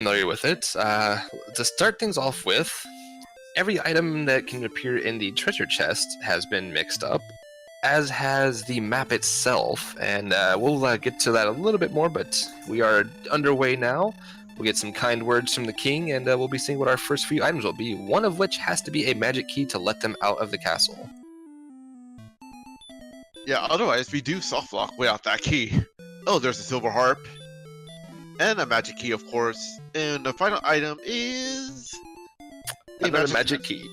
familiar with it. To start things off with, every item that can appear in the treasure chest has been mixed up, as has the map itself, and we'll get to that a little bit more, but we are underway now. We'll get some kind words from the king, and we'll be seeing what our first few items will be, one of which has to be a magic key to let them out of the castle. Yeah, otherwise we do soft lock without that key. Oh, there's a silver harp. And a magic key, of course. And the final item is... another magic key.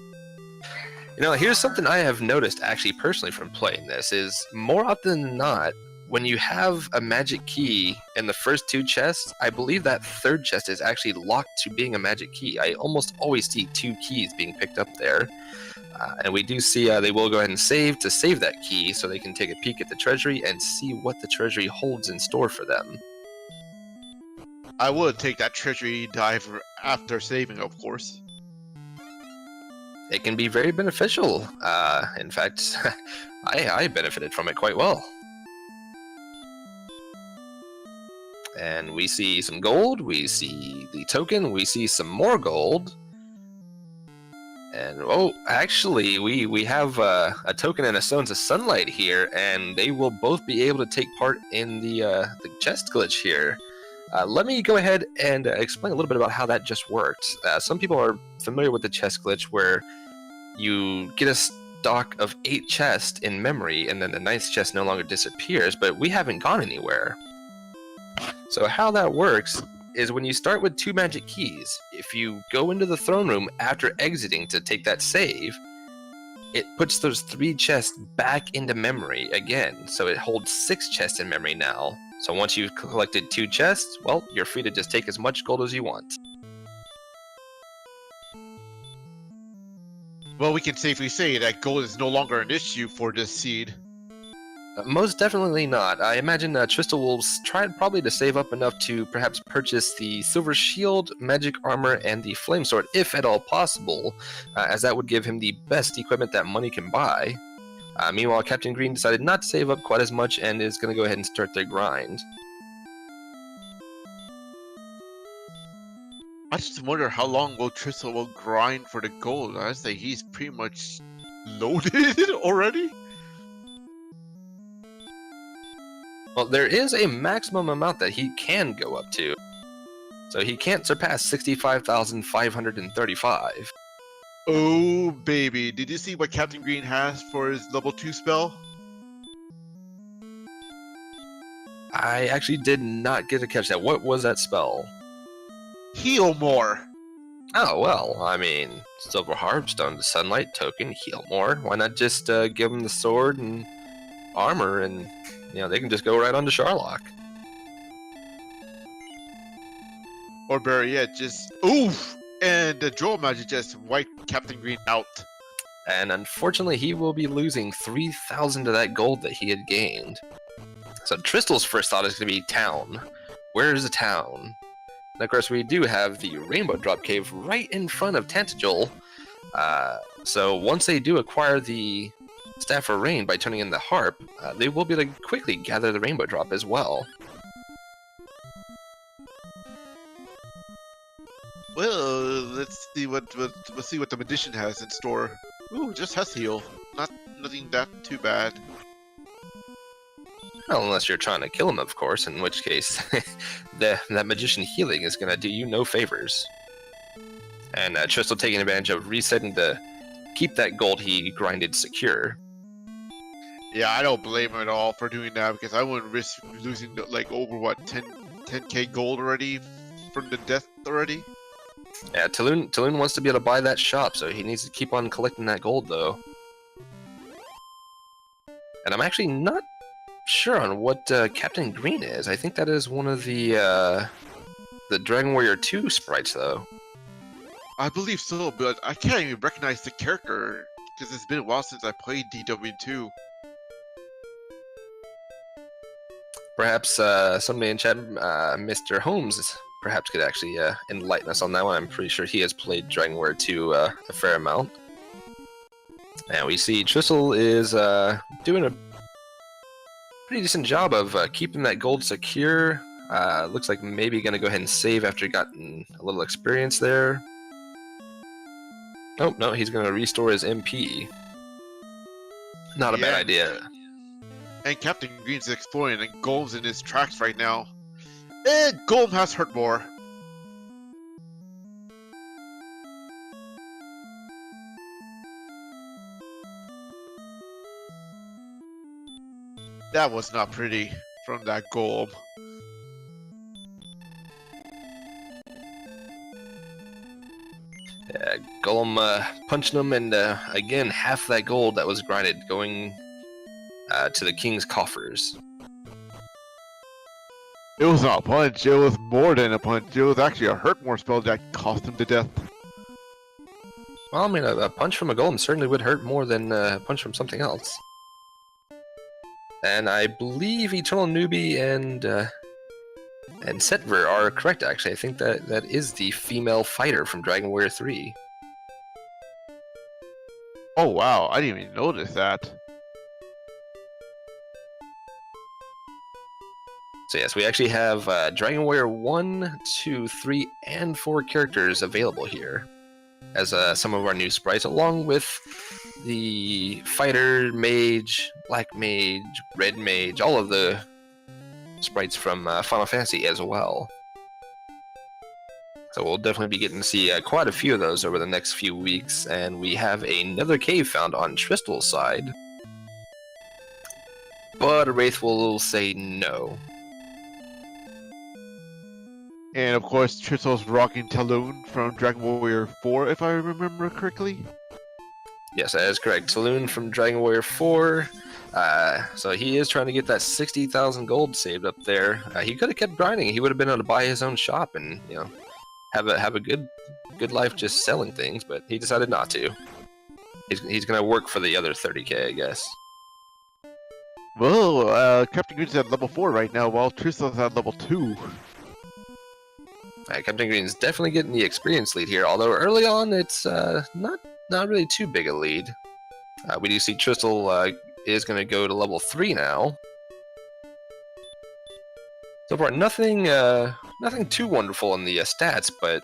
You know, here's something I have noticed actually personally from playing this, is more often than not, when you have a magic key in the first two chests, I believe that third chest is actually locked to being a magic key. I almost always see two keys being picked up there. And we do see they will go ahead and save to save that key so they can take a peek at the treasury and see what the treasury holds in store for them. I would take that treasury dive after saving, of course. It can be very beneficial. In fact, I benefited from it quite well. And we see some gold, we see the token, we see some more gold. And, oh, actually, we have a token and a Stones of Sunlight here, and they will both be able to take part in the chest glitch here. Let me go ahead and explain a little bit about how that just worked. Some people are familiar with the chest glitch where you get a stock of 8 chests in memory, and then the 9th chest no longer disappears, but we haven't gone anywhere. So how that works is when you start with 2 magic keys, if you go into the throne room after exiting to take that save, it puts those 3 chests back into memory again, so it holds 6 chests in memory now. So once you've collected 2 chests, well, you're free to just take as much gold as you want. Well, we can safely say that gold is no longer an issue for this seed. Most definitely not. I imagine Tristal will try probably to save up enough to perhaps purchase the Silver Shield, Magic Armor, and the Flame Sword, if at all possible, as that would give him the best equipment that money can buy. Meanwhile, Captain Green decided not to save up quite as much and is going to go ahead and start their grind. I just wonder how long will Tristal will grind for the gold. I say he's pretty much loaded already. Well, there is a maximum amount that he can go up to. So he can't surpass 65,535. Oh, baby. Did you see what Captain Green has for his level 2 spell? I actually did not get to catch that. What was that spell? Heal more. Oh, well, I mean, Silver Harp, Stone to Sunlight, token, heal more. Why not just give him the sword and armor and, you know, they can just go right on to Sharlock. Or better yet, just oof! And the Droll Magic just wiped Captain Green out. And unfortunately, he will be losing 3,000 of that gold that he had gained. So Tristal's first thought is going to be town. Where is the town? And of course, we do have the Rainbow Drop Cave right in front of Tantagel. So once they do acquire the Staff of Rain by turning in the harp, they will be able to quickly gather the Rainbow Drop as well. Well, let's see what the magician has in store. Ooh, just has heal. Nothing that too bad. Well, unless you're trying to kill him, of course, in which case that magician healing is going to do you no favors. And Tristal taking advantage of resetting to keep that gold he grinded secure. Yeah, I don't blame him at all for doing that because I wouldn't risk losing like over what 10k gold already from the death already. Yeah, Talon wants to be able to buy that shop, so he needs to keep on collecting that gold, though. And I'm actually not sure on what Captain Green is. I think that is one of the Dragon Warrior 2 sprites, though. I believe so, but I can't even recognize the character because it's been a while since I played DW2. Perhaps somebody in chat, Mr. Holmes, perhaps could actually enlighten us on that one. I'm pretty sure he has played Dragon Warrior 2 a fair amount. And we see Tristal is doing a pretty decent job of keeping that gold secure. Looks like maybe going to go ahead and save after gotten a little experience there. Oh, no, he's going to restore his MP. Not a bad idea. And Captain Green's exploring, and Golem's in his tracks right now. And Golem has hurt more. That was not pretty from that Golem. Yeah, Golem punching him, and again, half that gold that was grinded going to the king's coffers. It was not a punch, it was more than a punch. It was actually a hurt more spell that cost him to death. Well, I mean, a punch from a golem certainly would hurt more than a punch from something else. And I believe Eternal Newbie and Setver are correct, actually. I think that is the female fighter from Dragon Warrior 3. Oh wow, I didn't even notice that. So yes, we actually have Dragon Warrior 1, 2, 3, and 4 characters available here as some of our new sprites, along with the fighter, mage, black mage, red mage, all of the sprites from Final Fantasy as well. So we'll definitely be getting to see quite a few of those over the next few weeks, and we have another cave found on Tristal's side. But a Wraith will say no. And of course, Tristal's rocking Talon from Dragon Warrior 4, if I remember correctly. Yes, that is correct. Saloon from Dragon Warrior 4. So he is trying to get that 60,000 gold saved up there. He could have kept grinding. He would have been able to buy his own shop and, you know, have a good life just selling things, but he decided not to. He's going to work for the other 30k, I guess. Well, Captain Green's at level 4 right now, while Tristal's at level 2. Captain Green's definitely getting the experience lead here, although early on it's not really too big a lead. We do see Tristal is going to go to level 3 now. So far, nothing too wonderful in the stats, but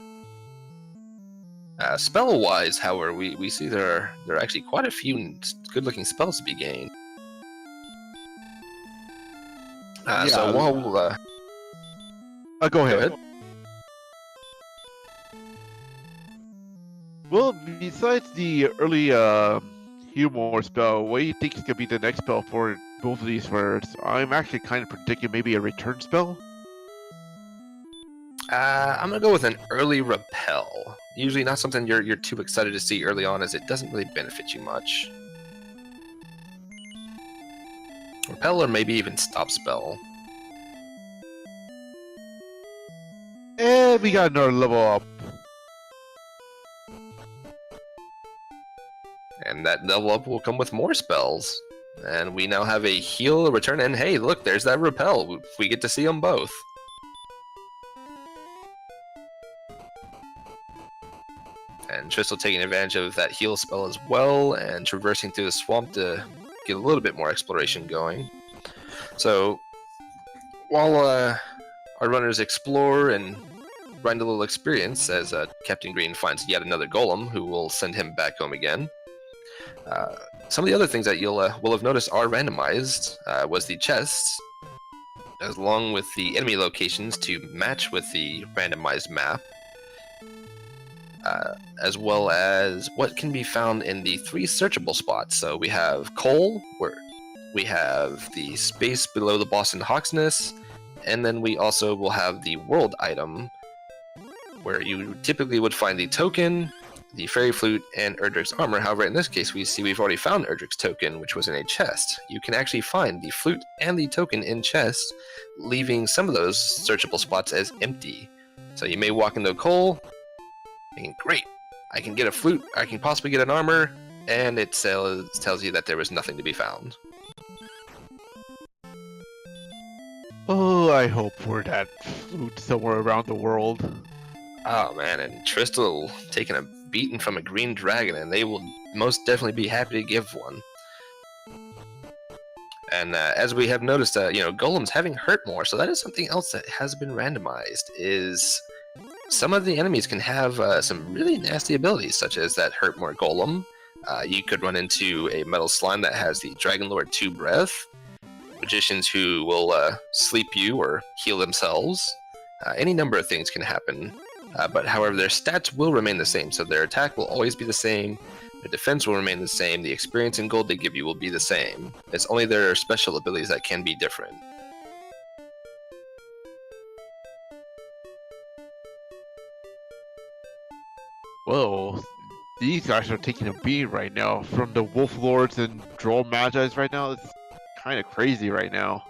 spell-wise, however, we see there are actually quite a few good-looking spells to be gained. So while go ahead. Well, besides the early Humor spell, what do you think is going to be the next spell for both of these words? I'm actually kind of predicting maybe a return spell. I'm going to go with an early Repel. Usually not something you're too excited to see early on, as it doesn't really benefit you much. Repel or maybe even Stop Spell. And we got another level up. And that level up will come with more spells. And we now have a heal, a return, and hey, look, there's that Repel. We get to see them both. And Tristal taking advantage of that heal spell as well, and traversing through the swamp to get a little bit more exploration going. So, while our runners explore and grind a little experience, as Captain Green finds yet another golem who will send him back home again. Some of the other things that you'll will have noticed are randomized was the chests, along with the enemy locations to match with the randomized map, as well as what can be found in the 3 searchable spots. So we have coal, where we have the space below the boss in Hawksness, and then we also will have the world item, where you typically would find the token, the fairy flute, and Erdrick's armor. However, in this case, we've already found Erdrick's token, which was in a chest. You can actually find the flute and the token in chests, leaving some of those searchable spots as empty. So you may walk into a coal, thinking, great, I can get a flute, I can possibly get an armor, and it tells you that there was nothing to be found. Oh, I hope for that flute somewhere around the world. Oh man, and Tristal taking a beating from a green dragon, and they will most definitely be happy to give one. And as we have noticed, golems having hurt more, so that is something else that has been randomized. Is some of the enemies can have some really nasty abilities, such as that hurt more golem. You could run into a metal slime that has the Dragon Lord 2 breath, magicians who will sleep you or heal themselves. Any number of things can happen, but however, their stats will remain the same, so their attack will always be the same. Their defense will remain the same, the experience and gold they give you will be the same. It's only their special abilities that can be different. Whoa, these guys are taking a beat right now. From the Wolf Lords and Droll Magi's right now, it's kind of crazy right now.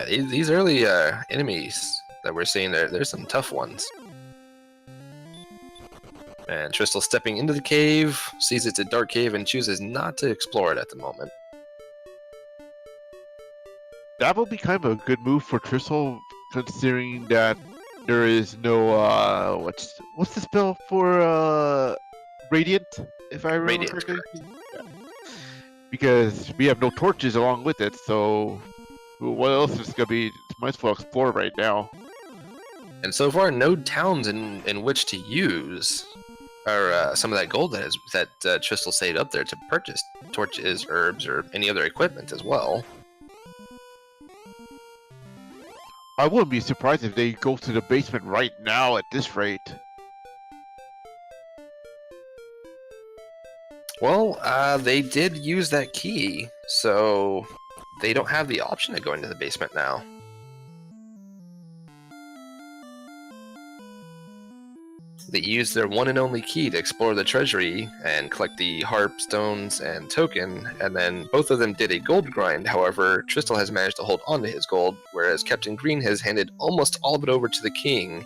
These early enemies that we're seeing, there's some tough ones. And Tristal stepping into the cave, sees it's a dark cave, and chooses not to explore it at the moment. That will be kind of a good move for Tristal, considering that there is no what's the spell for Radiant, if I remember Radiant, correctly? Yeah. Because we have no torches along with it, so what else is gonna be? Might as well explore right now. And so far, no towns in which to use or some of that gold that Tristal saved up there to purchase torches, herbs, or any other equipment as well. I wouldn't be surprised if they go to the basement right now at this rate. Well, they did use that key, so they don't have the option of going to the basement now. They used their one and only key to explore the treasury and collect the harp, stones, and token, and then both of them did a gold grind. However, Tristal has managed to hold on to his gold, whereas Captain Green has handed almost all of it over to the king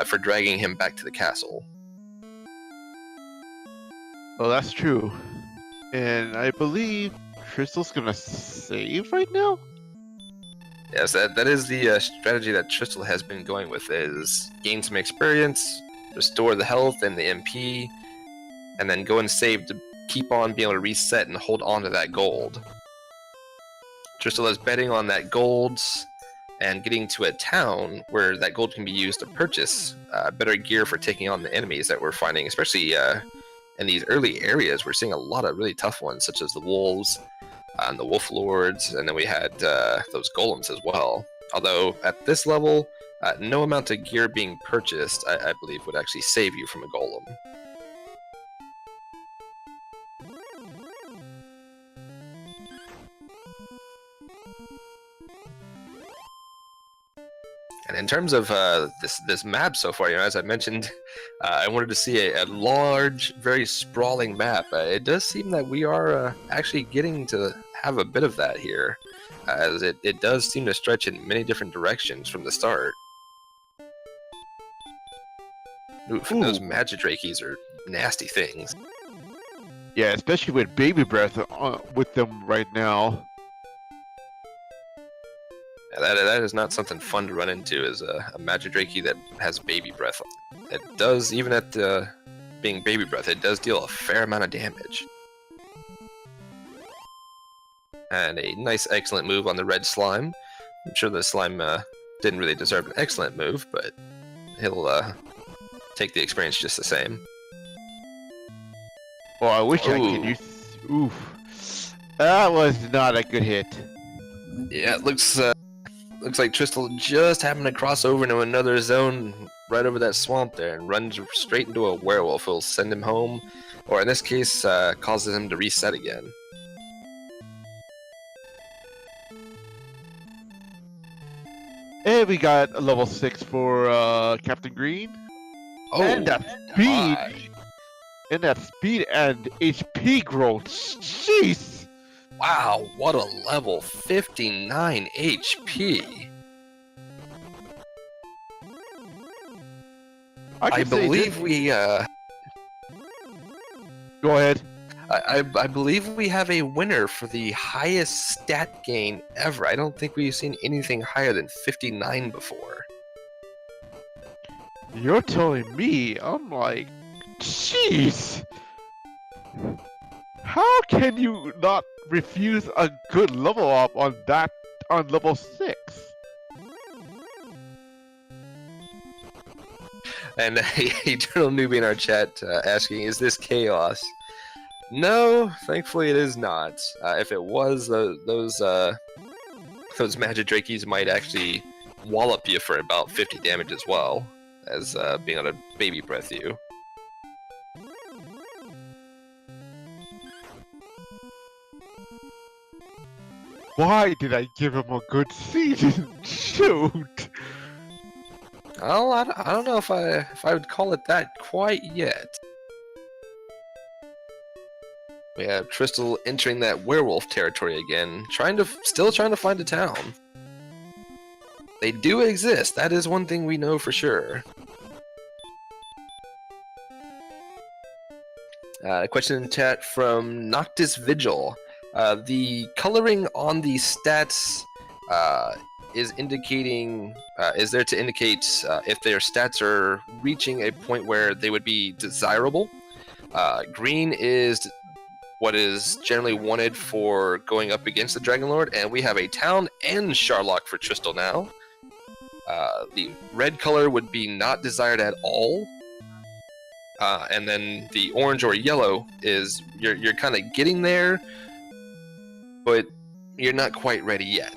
for dragging him back to the castle. Well, that's true. And I believe Tristal's gonna save right now? Yes, that is the strategy that Tristal has been going with, is gain some experience, restore the health and the MP, and then go and save to keep on being able to reset and hold on to that gold. Tristal is betting on that gold and getting to a town where that gold can be used to purchase better gear for taking on the enemies that we're finding, especially in these early areas. We're seeing a lot of really tough ones, such as the wolves and the wolf lords, and then we had those golems as well. Although at this level, no amount of gear being purchased, I believe, would actually save you from a golem. And in terms of this map so far, as I mentioned, I wanted to see a large, very sprawling map. It does seem that we are actually getting to have a bit of that here, as it does seem to stretch in many different directions from the start. Oof, those Magidrakies are nasty things. Yeah, especially with Baby Breath with them right now. Yeah, that is not something fun to run into, is a Magidraki that has Baby Breath. It does, even at being Baby Breath, it does deal a fair amount of damage. And a nice, excellent move on the red slime. I'm sure the slime didn't really deserve an excellent move, but he'll take the experience just the same. Oh, I wish I could use... Oof. That was not a good hit. Yeah, it looks like Tristal just happened to cross over into another zone right over that swamp there and runs straight into a werewolf who'll send him home, or in this case, causes him to reset again. And we got a level 6 for Captain Green. Oh, and that speed! And that speed and HP growth. Jeez! Wow, what a level! 59 HP! I believe we, Go ahead. I believe we have a winner for the highest stat gain ever. I don't think we've seen anything higher than 59 before. You're telling me? I'm like, jeez! How can you not refuse a good level up on level 6? And Eternal Newbie in our chat asking, is this chaos? No, thankfully it is not. If it was, those magic drakies might actually wallop you for about 50 damage as well, as being able to baby breath you. Why did I give him a good seed? Shoot! Oh, I don't know if I would call it that quite yet. We have Tristal entering that werewolf territory again, still trying to find a town. They do exist. That is one thing we know for sure. A question in chat from Noctis Vigil. The coloring on the stats is indicating is there to indicate if their stats are reaching a point where they would be desirable. Green is what is generally wanted for going up against the Dragon Lord, and we have a town and Sharlock for Tristal now. The red color would be not desired at all, and then the orange or yellow is you're kind of getting there, but you're not quite ready yet.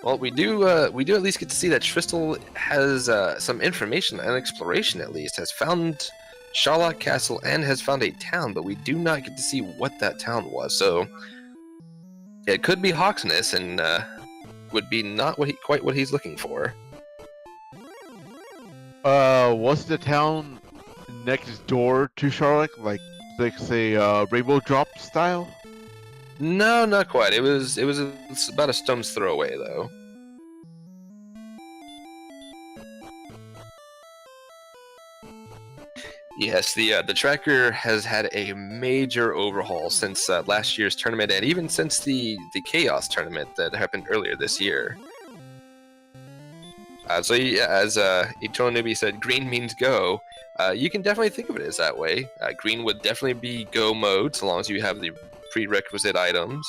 Well, we do at least get to see that Tristal has some information and exploration. At least has found Sharlock Castle and has found a town, but we do not get to see what that town was. So it could be Hawksness, and would be not quite what he's looking for. Was the town next door to Sharlock, like say Rainbow Drop style? No, not quite. It's about a stone's throw away, though. Yes, the tracker has had a major overhaul since last year's tournament, and even since the Chaos tournament that happened earlier this year. So yeah, as Eternal Newbie said, green means go. You can definitely think of it as that way. Green would definitely be go mode, so long as you have the prerequisite items.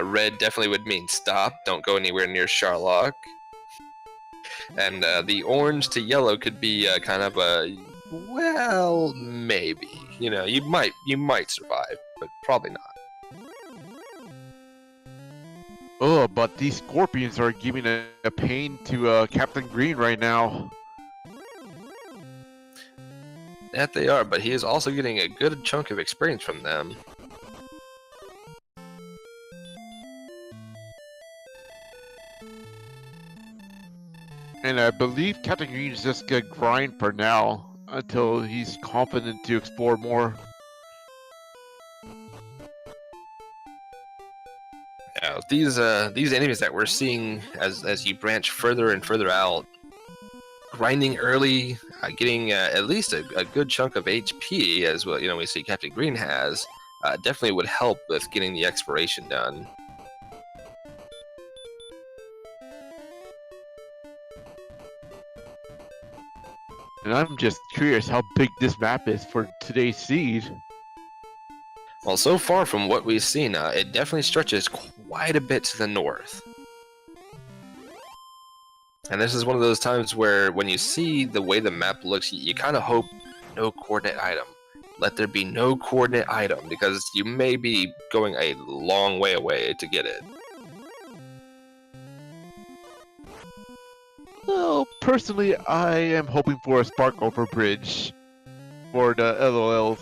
Red definitely would mean stop, don't go anywhere near Sharlock. And the orange to yellow could be kind of a, well, maybe. You know, you might survive, but probably not. Oh, but these scorpions are giving a pain to Captain Green right now. That they are, but he is also getting a good chunk of experience from them. And I believe Captain Green is just gonna grind for now until he's confident to explore more. Yeah, these enemies that we're seeing as you branch further and further out, grinding early, getting at least a good chunk of HP, as well. You know, we see Captain Green has, definitely would help with getting the exploration done. And I'm just curious how big this map is for today's seed. Well, so far from what we've seen, it definitely stretches quite a bit to the north. And this is one of those times where when you see the way the map looks, you kind of hope no coordinate item. Let there be no coordinate item, because you may be going a long way away to get it. Well, personally, I am hoping for a spark over bridge for the LOLs.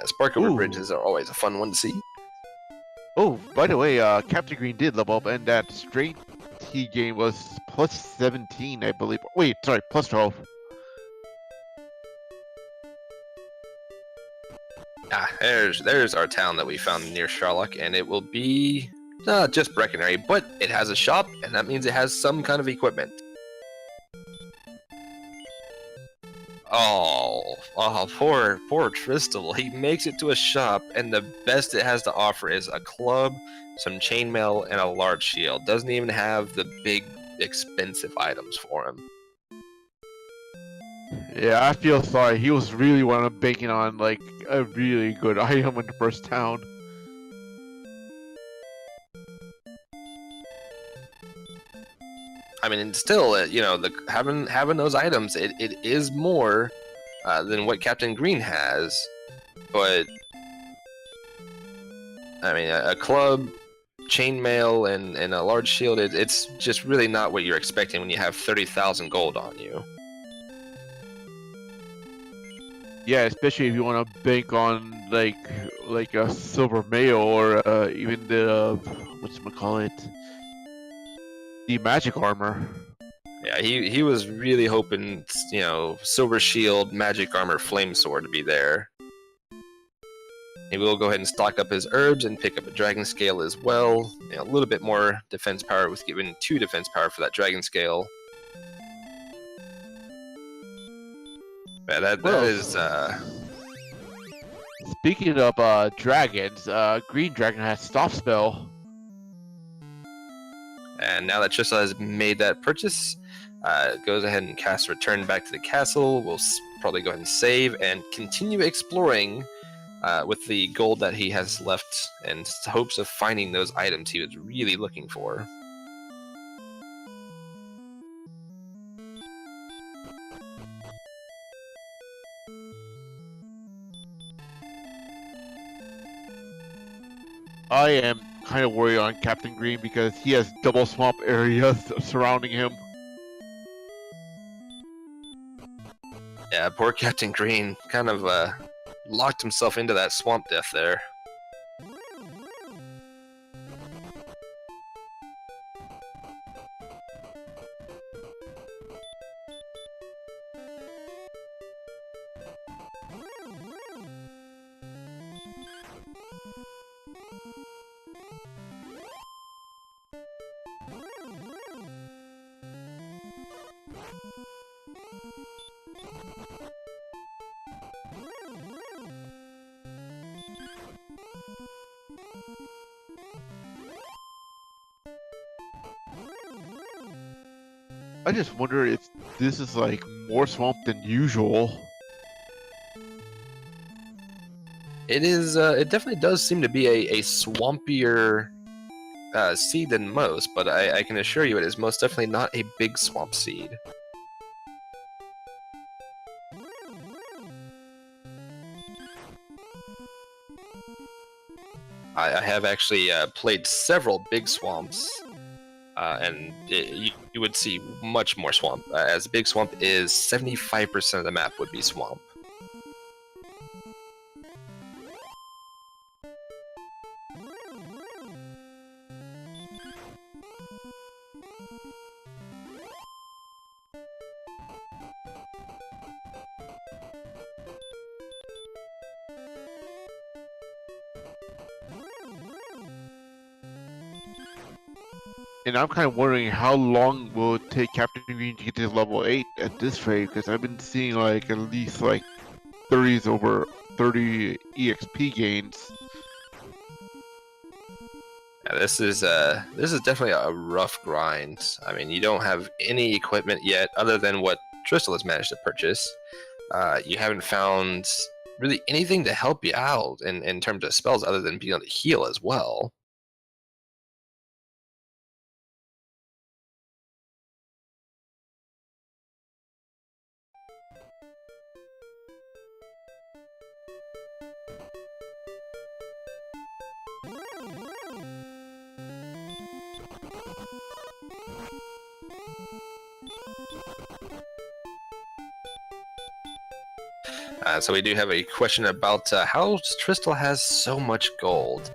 Spark over Ooh. bridges are always a fun one to see. Oh, by the way, Captain Green did level up, and that strength he gained was plus 17, I believe. Wait, sorry, plus 12. There's our town that we found near Sharlock, and it will be not just Brecconary, but it has a shop, and that means it has some kind of equipment. Oh, poor Tristal. He makes it to a shop, and the best it has to offer is a club, some chainmail, and a large shield. Doesn't even have the big, expensive items for him. Yeah, I feel sorry. He was really one of banking on like a really good item in the first town. I mean, and still, you know, having those items, it is more than what Captain Green has, but I mean, a club, chainmail, and a large shield, it's just really not what you're expecting when you have 30,000 gold on you. Yeah, especially if you want to bank on like a silver mail or even the whatchamacallit, the magic armor. Yeah, he was really hoping, you know, silver shield, magic armor, flame sword to be there. He will go ahead and stock up his herbs and pick up a dragon scale as well. You know, a little bit more defense power with giving 2 defense power for that dragon scale. Yeah, that is. Speaking of dragons, Green Dragon has stop spell. And now that Tristal has made that purchase, goes ahead and casts Return back to the castle. We'll probably go ahead and save and continue exploring with the gold that he has left in hopes of finding those items he was really looking for. I am kind of worried on Captain Green because he has double swamp areas surrounding him. Yeah, poor Captain Green kind of locked himself into that swamp death there. I just wonder if this is like more swamp than usual. It is. It definitely does seem to be a swampier seed than most, but I can assure you it is most definitely not a big swamp seed. I have actually played several big swamps, and you would see much more swamp. As big swamp is 75% of the map would be swamp. And I'm kind of wondering how long will it take Captain Green to get to level 8 at this rate, because I've been seeing like at least like 30s over 30 EXP gains. Yeah, this is definitely a rough grind. I mean, you don't have any equipment yet other than what Tristal has managed to purchase. You haven't found really anything to help you out in terms of spells other than being able to heal as well. So we do have a question about how Tristal has so much gold.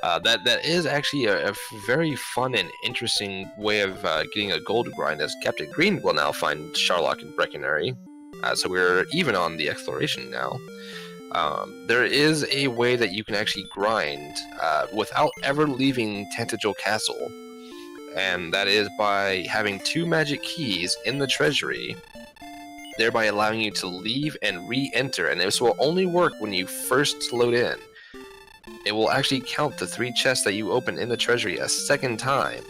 That is actually a very fun and interesting way of getting a gold grind, as Captain Green will now find Sharlock and Breckenary. So we're even on the exploration now. There is a way that you can actually grind without ever leaving Tantagel Castle, and that is by having 2 magic keys in the treasury. thereby allowing you to leave and re-enter, and this will only work when you first load in. It will actually count the 3 chests that you open in the treasury a second time,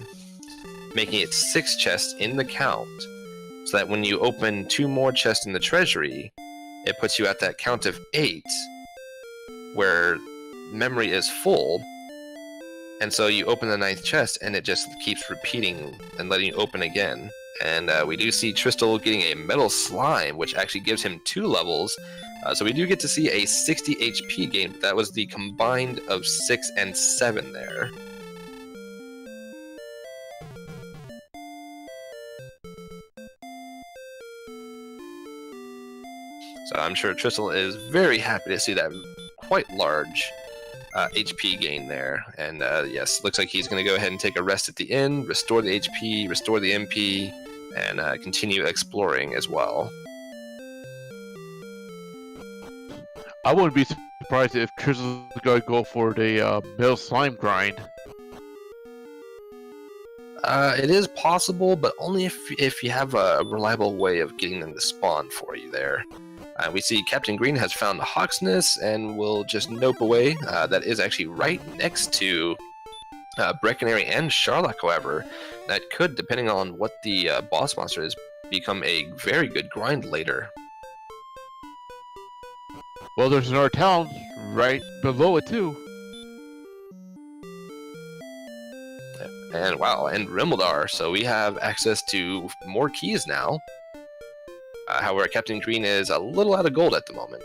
making it 6 chests in the count, so that when you open 2 more chests in the treasury, it puts you at that count of 8, where memory is full, and so you open the 9th chest, and it just keeps repeating and letting you open again. And we do see Tristal getting a metal slime, which actually gives him 2 levels. So we do get to see a 60 HP gain. That was the combined of 6 and 7 there. So I'm sure Tristal is very happy to see that quite large HP gain there. And yes, looks like he's going to go ahead and take a rest at the inn, restore the HP, restore the MP, and continue exploring as well. I wouldn't be surprised if Tristan's gonna go for the metal slime grind. It is possible, but only if you have a reliable way of getting them to spawn for you there. We see Captain Green has found Hawksness and will just nope away. That is actually right next to Breckenary and Sharlock, however. That could, depending on what the boss monster is, become a very good grind later. Well, there's another town right below it too. And wow, and Rimildar, so we have access to more keys now. However, Captain Green is a little out of gold at the moment.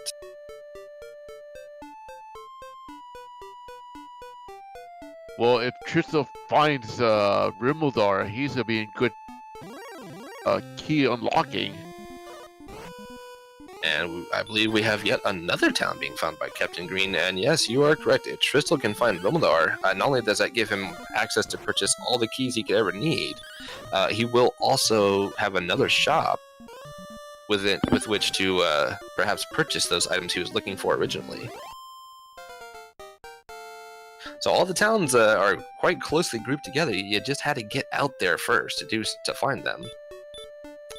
Well, if Tristan finds Rimildar, he's gonna be in good key unlocking. And I believe we have yet another town being found by Captain Green, and yes, you are correct. If Tristal can find Rimildar, not only does that give him access to purchase all the keys he could ever need, he will also have another shop with which to perhaps purchase those items he was looking for originally. So all the towns are quite closely grouped together. You just had to get out there first to find them.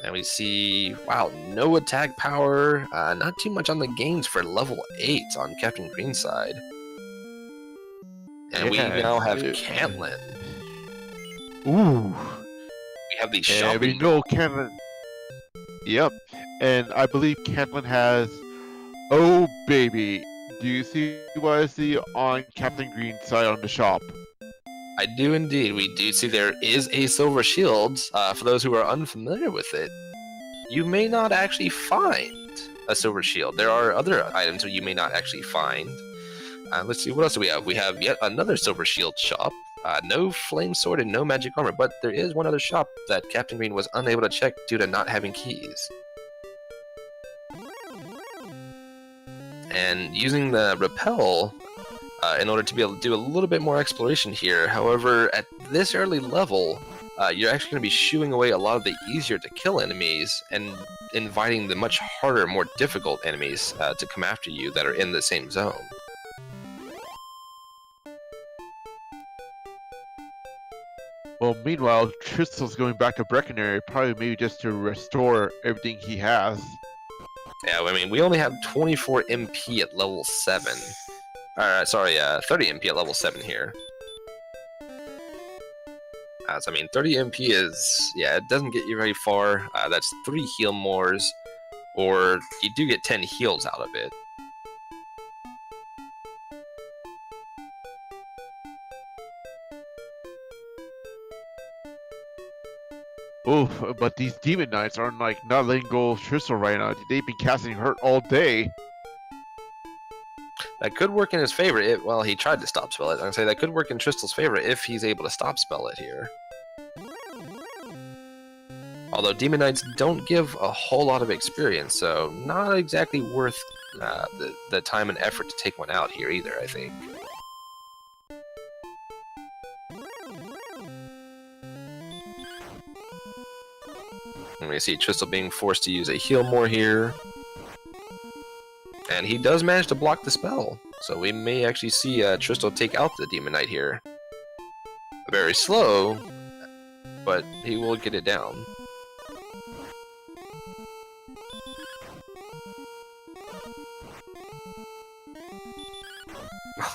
And we see, wow, no attack power, not too much on the gains for level 8 on Captain Green's side. And we now have Cantlin. Ooh. We have the And shopping. we know Cantlin. Yep. And I believe Cantlin has... Oh, baby. Do you see what I see on Captain Green's side on the shop? I do indeed. We do see there is a silver shield. For those who are unfamiliar with it, you may not actually find a silver shield. There are other items that you may not actually find. Let's see, what else do we have? We have yet another silver shield shop. No flame sword and no magic armor, but there is one other shop that Captain Green was unable to check due to not having keys. And using the repel in order to be able to do a little bit more exploration here. However, at this early level, you're actually going to be shooing away a lot of the easier to kill enemies and inviting the much harder, more difficult enemies to come after you that are in the same zone. Well, meanwhile, Tristal's going back to Breckenary, probably maybe just to restore everything he has. Yeah, I mean, we only have 24 MP at level 7. 30 MP at level 7 here. So, I mean, 30 MP is, yeah, it doesn't get you very far. That's 3 heal mores, or you do get 10 heals out of it. Oof, but these Demon Knights aren't like not letting go of Tristal right now. They've been casting hurt all day. That could work in his favor. Well, he tried to stop spell it. I'm gonna say that could work in Tristal's favor if he's able to stop spell it here. Although Demon Knights don't give a whole lot of experience, so not exactly worth the time and effort to take one out here either, I think. And we see Tristal being forced to use a heal more here. And he does manage to block the spell, so we may actually see Tristal take out the Demon Knight here. Very slow, but he will get it down.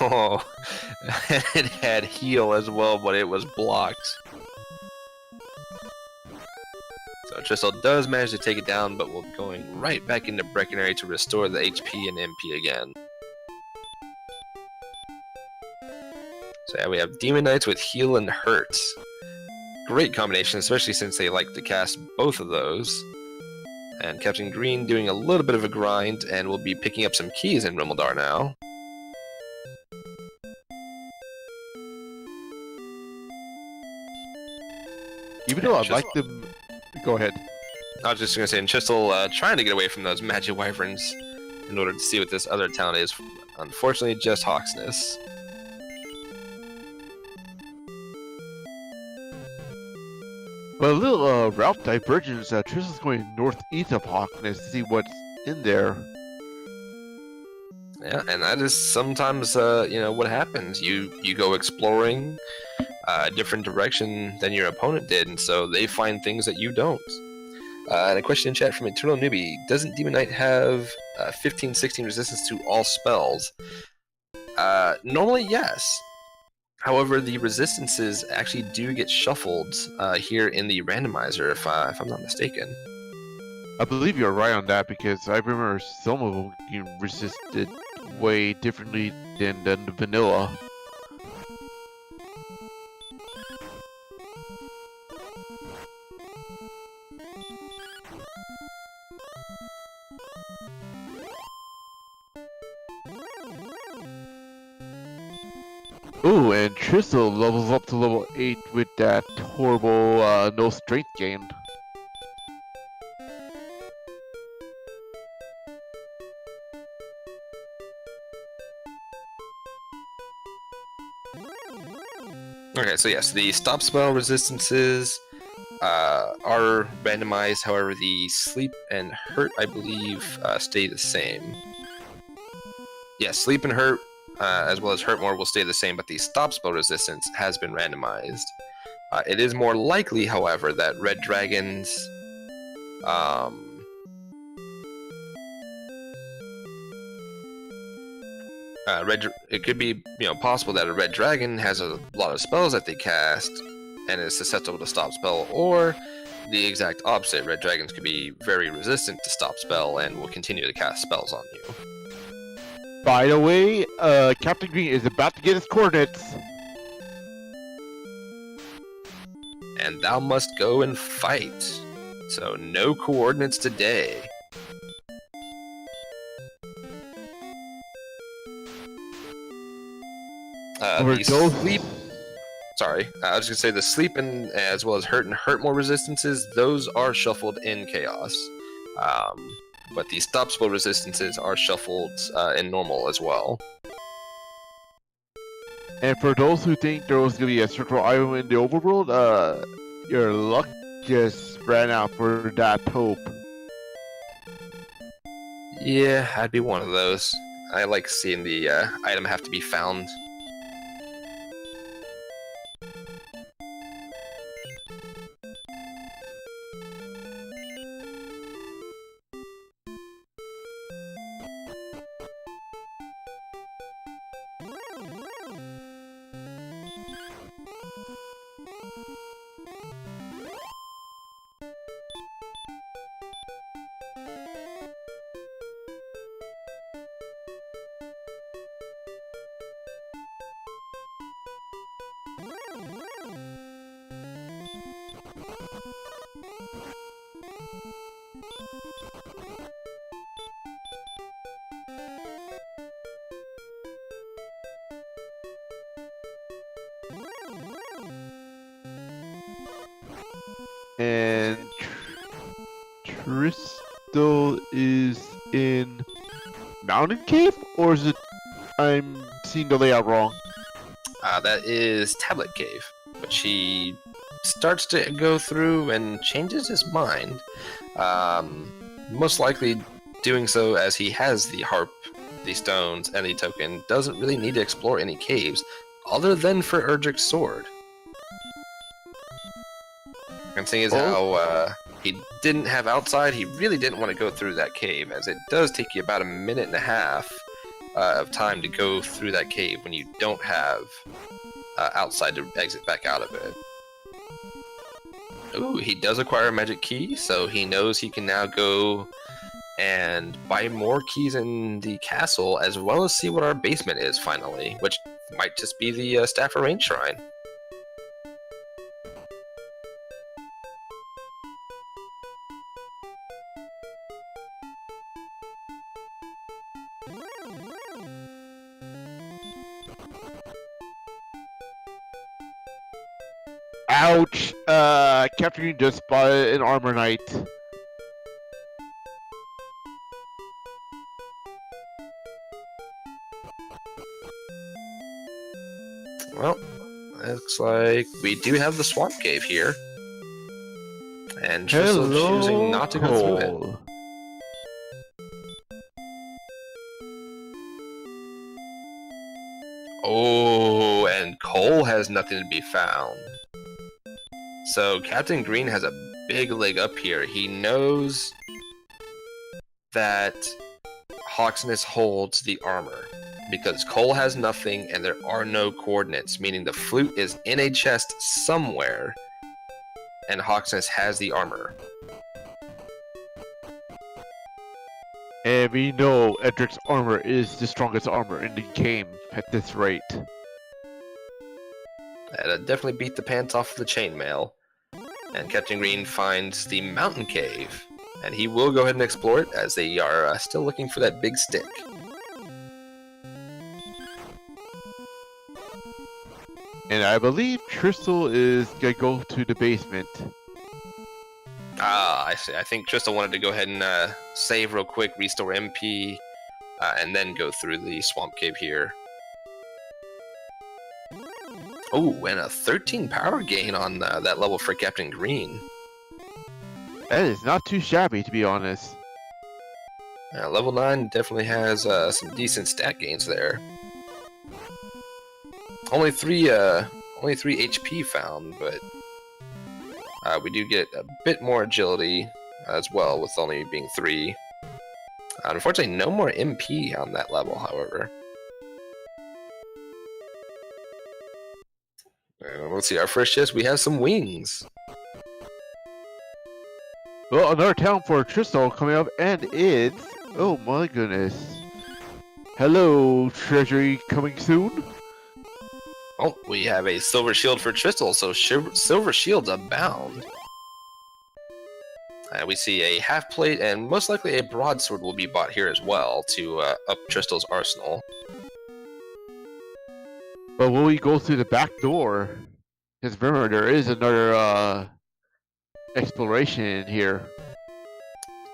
Oh, it had heal as well, but it was blocked. So Tristal does manage to take it down, but we're going right back into Breckenary to restore the HP and MP again. So yeah, we have Demon Knights with heal and hurt. Great combination, especially since they like to cast both of those. And Captain Green doing a little bit of a grind, and we'll be picking up some keys in Rimuldar now. Even though I like them... Go ahead. I was just going to say, and Tristal trying to get away from those Magic Wyverns in order to see what this other talent is. Unfortunately, just Hawksness. But a little route divergence. Tristal's going northeast of Hawkness to see what's in there. Yeah, and that is sometimes, you know, what happens. You go exploring a different direction than your opponent did, and so they find things that you don't. And a question in chat from Eternal Newbie: doesn't Demon Knight have 15-16 resistance to all spells? Normally, yes. However, the resistances actually do get shuffled here in the randomizer, if I'm not mistaken. I believe you're right on that, because I remember some of them getting resisted way differently than the vanilla. Ooh, and Tristal levels up to level 8 with that horrible no strength gain. Okay, so yes, the stop spell resistances are randomized. However, the sleep and hurt, I believe, stay the same. Yes, sleep and hurt, as well as hurt more, will stay the same, but the stop spell resistance has been randomized. It is more likely, however, that red dragons it could be, you know, possible that a red dragon has a lot of spells that they cast and is susceptible to stop spell, or the exact opposite. Red dragons could be very resistant to stop spell and will continue to cast spells on you. By the way, Captain Green is about to get his coordinates. And thou must go and fight. So no coordinates today. The sleep. Sorry, I was gonna say the sleep and as well as hurt and hurt more resistances. Those are shuffled in chaos, but the stop spell resistances are shuffled in normal as well. And for those who think there was gonna be a circle item in the overworld, your luck just ran out for that hope. Yeah, I'd be one of those. I like seeing the item have to be found. And Tristal is in Mountain Cave, or is it? I'm seeing the layout wrong. That is Tablet Cave, which he starts to go through and changes his mind. Most likely doing so as he has the harp, the stones, and the token. Doesn't really need to explore any caves, other than for Erdrick's sword. And seeing as how he didn't have outside, he really didn't want to go through that cave, as it does take you about a minute and a half of time to go through that cave when you don't have outside to exit back out of it. Ooh, he does acquire a magic key, so he knows he can now go and buy more keys in the castle, as well as see what our basement is finally, which might just be the Staff of Rain Shrine. Ouch! Captain Green just spotted an armor knight. Well, looks like we do have the swamp cave here. And Tristal choosing not to go through it. Cole. Oh, and Cole has nothing to be found. So Captain Green has a big leg up here. He knows that Hawksness holds the armor, because Cole has nothing and there are no coordinates, meaning the flute is in a chest somewhere, and Hawksness has the armor. And we know Edric's armor is the strongest armor in the game at this rate. That'd definitely beat the pants off of the chainmail. And Captain Green finds the mountain cave, and he will go ahead and explore it, as they are still looking for that big stick. And I believe Tristal is gonna go to the basement. Ah, I see. I think Tristal wanted to go ahead and save real quick, restore MP, and then go through the swamp cave here. Oh, and a 13 power gain on that level for Captain Green. That is not too shabby, to be honest. Level 9 definitely has some decent stat gains there. Only three HP found, but we do get a bit more agility as well, with only being 3. Unfortunately, no more MP on that level, however. Let's see, our first chest, we have some wings. Well, another town for Tristal coming up, and it's... Oh my goodness. Hello, treasury coming soon? Oh, we have a silver shield for Tristal, so silver shields abound. We see a half plate, and most likely a broadsword will be bought here as well to up Tristal's arsenal. But will we go through the back door? Because remember, there is another exploration in here.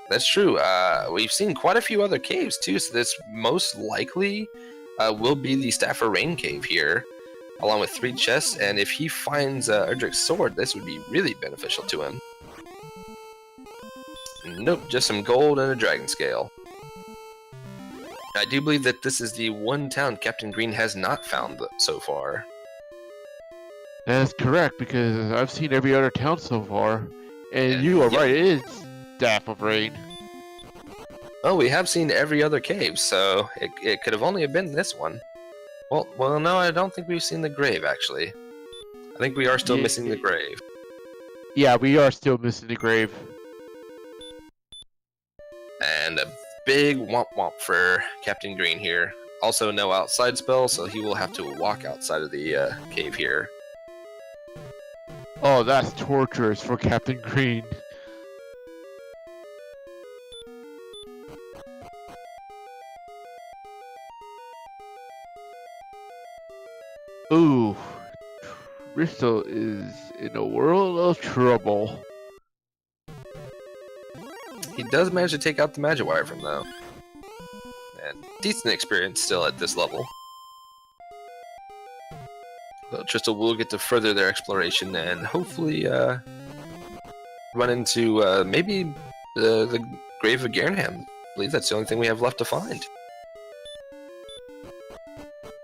That's true. We've seen quite a few other caves too, so this most likely will be the Staff of Rain cave here, along with 3 chests. And if he finds Erdric's sword, this would be really beneficial to him. Nope, just some gold and a dragon scale. I do believe that this is the one town Captain Green has not found so far. That is correct, because I've seen every other town so far. And Yeah, you are yep. right, it is Staff of Rain. Well, we have seen every other cave, so it could have only have been this one. Well, no, I don't think we've seen the grave, actually. I think we are still Yeah. missing the grave. Yeah, we are still missing the grave. And a big womp womp for Captain Green here. Also no outside spell, so he will have to walk outside of the cave here. Oh, that's torturous for Captain Green. Ooh, Bristol is in a world of trouble. He does manage to take out the Magic Wyvern, though. And decent experience still at this level. So Tristal will get to further their exploration and hopefully run into maybe the grave of Garenham. I believe that's the only thing we have left to find.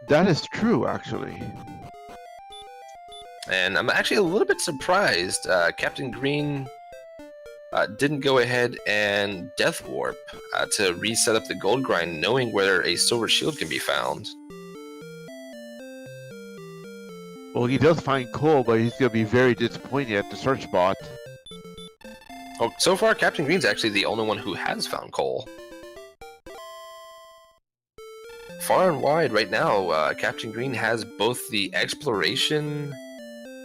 That is true, actually. And I'm actually a little bit surprised Captain Green didn't go ahead and Death Warp to reset up the gold grind, knowing where a silver shield can be found. Well, he does find coal, but he's gonna be very disappointed at the search spot. Well, so far, Captain Green's actually the only one who has found coal. Far and wide right now, Captain Green has both the exploration,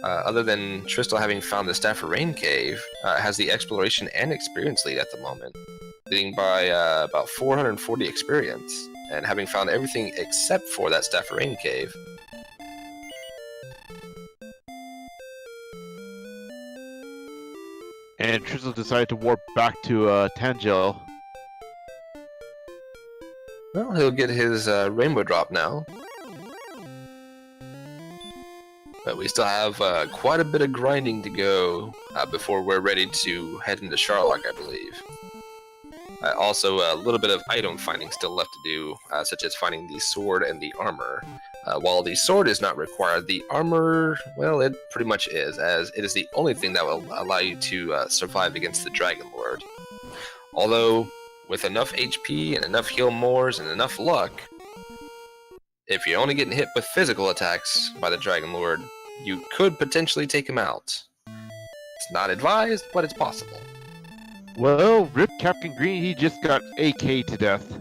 other than Tristal having found the Staff of Rain cave, has the exploration and experience lead at the moment, leading by about 440 experience, and having found everything except for that Staff of Rain cave. And Tristal decided to warp back to Tangel. Well, he'll get his rainbow drop now. But we still have quite a bit of grinding to go before we're ready to head into Sharlock, I believe. Also, a little bit of item finding still left to do, such as finding the sword and the armor. While the sword is not required, the armor, well, it pretty much is, as it is the only thing that will allow you to survive against the Dragon Lord. Although, with enough HP and enough heal mores and enough luck, if you're only getting hit with physical attacks by the Dragon Lord, you could potentially take him out. It's not advised, but it's possible. Well, rip Captain Green, he just got AK to death.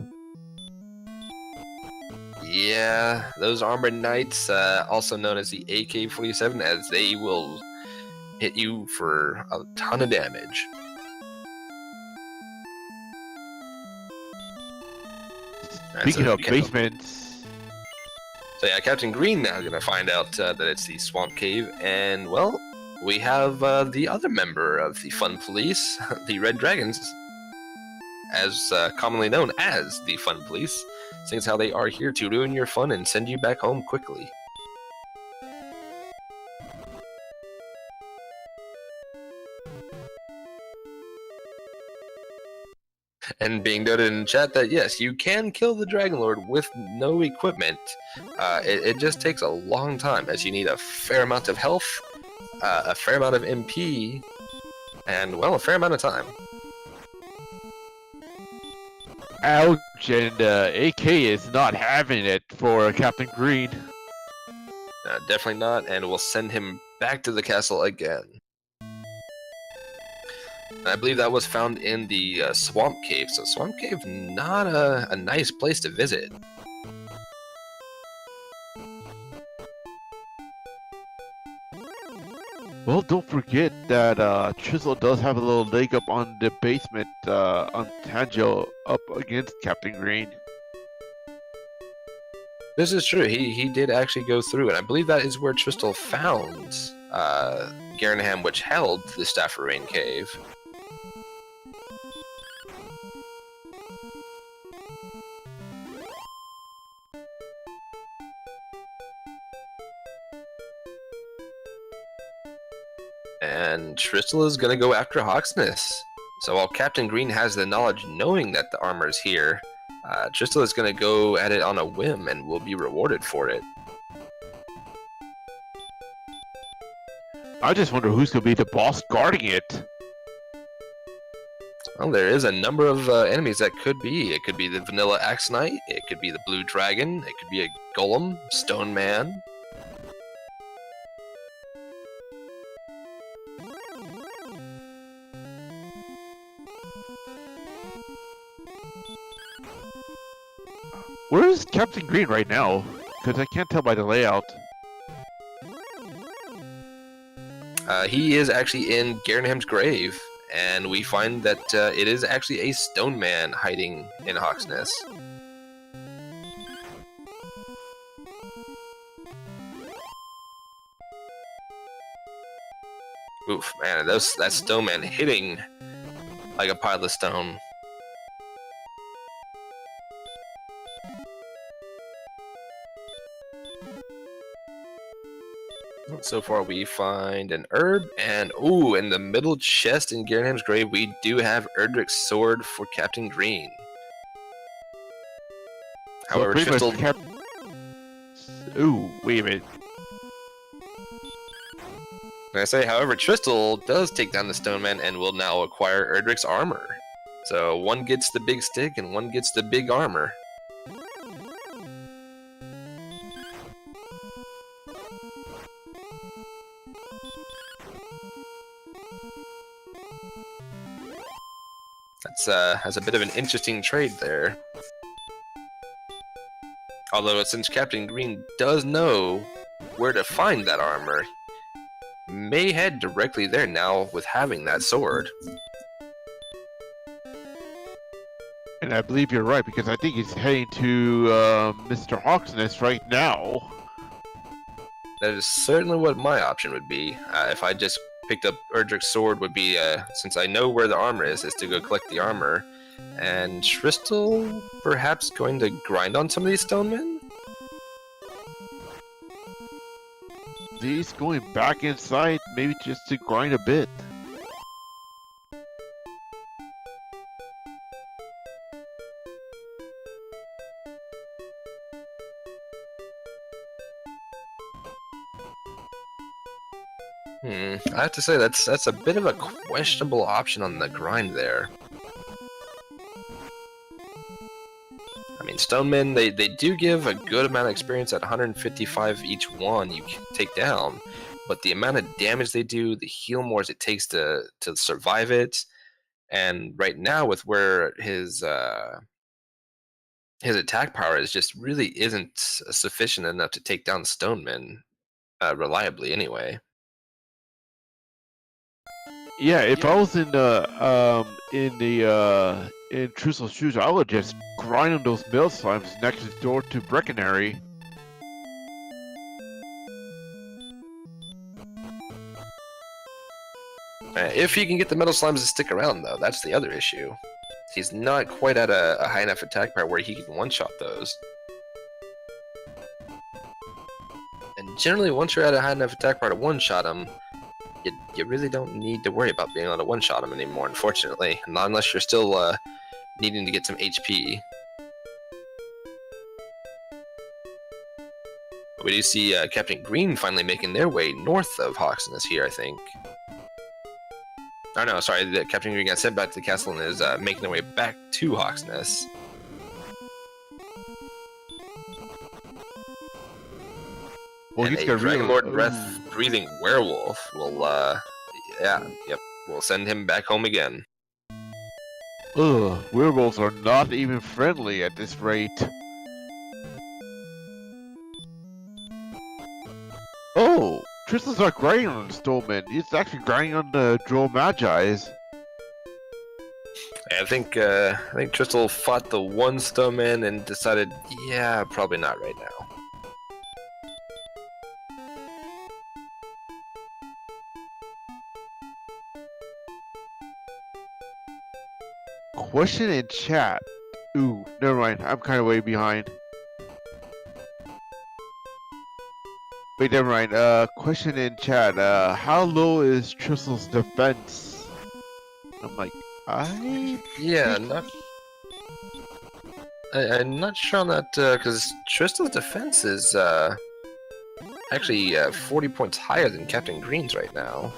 Yeah, those Armored Knights, also known as the AK-47, as they will hit you for a ton of damage. Speaking of basements... So yeah, Captain Green now going to find out that it's the Swamp Cave, and well, we have the other member of the Fun Police, the Red Dragons, as commonly known as the Fun Police, seeing how they are here to ruin your fun and send you back home quickly. And being noted in chat that yes, you can kill the Dragon Lord with no equipment. It just takes a long time, as you need a fair amount of health, a fair amount of MP, and well, a fair amount of time. Ouch, and AK is not having it for Captain Green. Definitely not, and we'll send him back to the castle again. I believe that was found in the Swamp Cave, so Swamp Cave, not a nice place to visit. Well, don't forget that Chisel does have a little leg up on the basement on Tangel up against Captain Green. This is true, he did actually go through, and I believe that is where Tristal found Garanham, which held the Staff of Rain cave. And Tristal is going to go after Hawksness. So while Captain Green has the knowledge knowing that the armor is here, Tristal is going to go at it on a whim and will be rewarded for it. I just wonder who's going to be the boss guarding it. Well, there is a number of enemies that could be. It could be the Vanilla Axe Knight, it could be the Blue Dragon, it could be a Golem, Stone Man. Where is Captain Green right now? Because I can't tell by the layout. He is actually in Garanham's grave, and we find that it is actually a stone man hiding in Hawksness. Oof, man, that stone man hitting like a pile of stone. So far we find an herb, and ooh, in the middle chest in Garanham's grave we do have Erdrick's sword for Captain Green. However, Tristal... Ooh, wait a minute. I say, however, Tristal does take down the Stoneman and will now acquire Erdrick's armor. So one gets the big stick and one gets the big armor. That's a bit of an interesting trade there. Although since Captain Green does know where to find that armor, may head directly there now with having that sword. And I believe you're right, because I think he's heading to Mr. Hawk's Nest right now. That is certainly what my option would be. If I just picked up Erdrick's sword, would be, since I know where the armor is to go collect the armor. And Tristal perhaps going to grind on some of these stonemen? He's going back inside, maybe just to grind a bit. I have to say that's a bit of a questionable option on the grind there. I mean, Stonemen, they do give a good amount of experience at 155 each one you can take down, but the amount of damage they do, the heal mores it takes to survive it, and right now with where his attack power is just really isn't sufficient enough to take down Stonemen reliably anyway. Yeah, if I was in Tristal's shoes, I would just grind on those mill slimes next door to Breckenary. If he can get the metal slimes to stick around, though, that's the other issue. He's not quite at a high enough attack power where he can one-shot those. And generally, once you're at a high enough attack power to one-shot him, you really don't need to worry about being able to one-shot him anymore, unfortunately. Not unless you're still needing to get some HP. We do see Captain Green finally making their way north of Hawksness here, I think. Oh no, sorry, the Captain Green got sent back to the castle and is making their way back to Hawksness. Well, And he's a got Dragon real Lord Breath breathing werewolf will, we'll send him back home again. Ugh, werewolves are not even friendly at this rate. Oh, Tristan's not grinding on the Stoneman. He's actually grinding on the Droll Magi's. I think Tristal fought the one Stoneman and decided, yeah, probably not right now. Question in chat. Ooh, never mind. I'm kind of way behind. Wait, never mind. Question in chat. How low is Tristal's defense? I'm like, Yeah, I'm not sure on that, because Tristal's defense is actually 40 points higher than Captain Green's right now.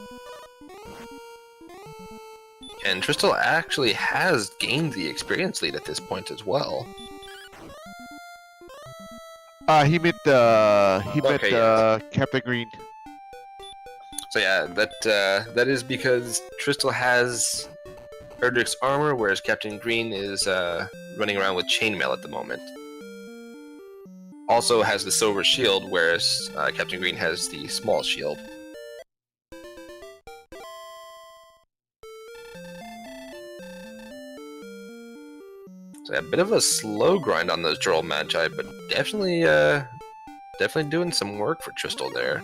And Tristal actually has gained the experience lead at this point as well. He meant Captain Green. So yeah, that is because Tristal has Erdrick's armor, whereas Captain Green is running around with chainmail at the moment. Also has the silver shield, whereas Captain Green has the small shield. So a bit of a slow grind on those Droll Magi, but definitely doing some work for Tristal there.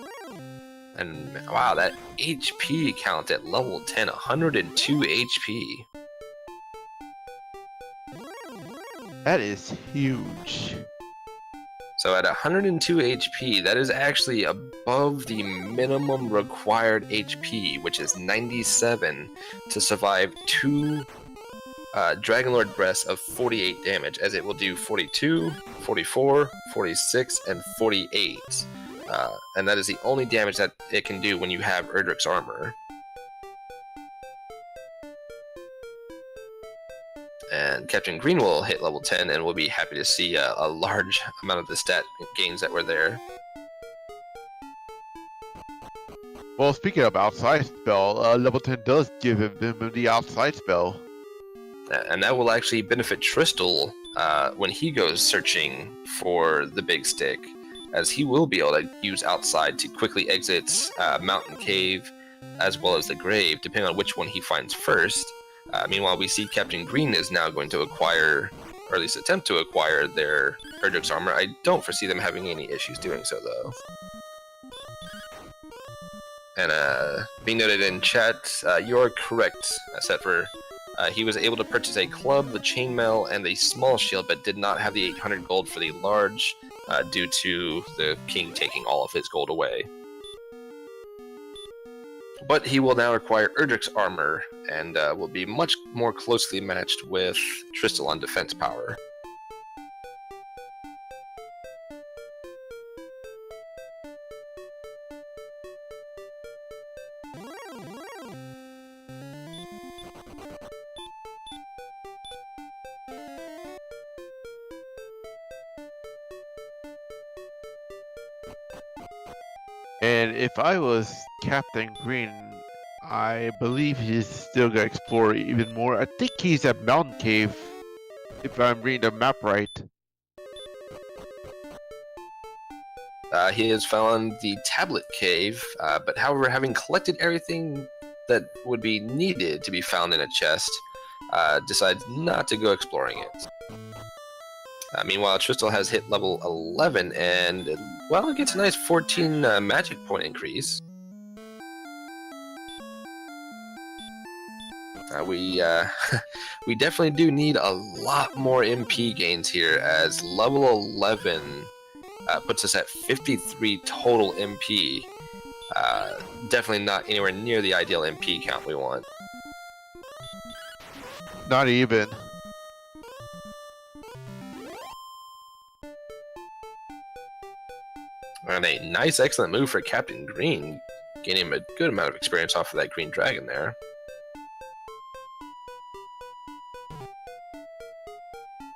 And wow, that HP count at level 10, 102 HP. That is huge. So at 102 HP, that is actually above the minimum required HP, which is 97 to survive 2 Dragon Lord Breaths of 48 damage, as it will do 42, 44, 46, and 48 and that is the only damage that it can do when you have Erdrick's armor. And Captain Green will hit level 10, and we'll be happy to see a large amount of the stat gains that were there. Well, speaking of outside spell, level 10 does give him the outside spell. And that will actually benefit Tristal when he goes searching for the big stick, as he will be able to use outside to quickly exit Mountain Cave as well as the Grave, depending on which one he finds first. Meanwhile, we see Captain Green is now going to acquire, or at least attempt to acquire, their Erdrick's armor. I don't foresee them having any issues doing so, though. And being noted in chat, you are correct, Setfer. He was able to purchase a club, the chainmail, and the small shield, but did not have the 800 gold for the large, due to the king taking all of his gold away. But he will now acquire Erdrick's armor, and will be much more closely matched with Tristal on defense power. And if I was Captain Green, I believe he's still gonna explore even more. I think he's at Mountain Cave, if I'm reading the map right. He has found the Tablet Cave, but however, having collected everything that would be needed to be found in a chest, decides not to go exploring it. Meanwhile, Tristal has hit level 11, and, well, it gets a nice 14 magic point increase. We definitely do need a lot more MP gains here, as level 11 puts us at 53 total MP. Definitely not anywhere near the ideal MP count we want. Not even. And a nice, excellent move for Captain Green, gaining him a good amount of experience off of that green dragon there.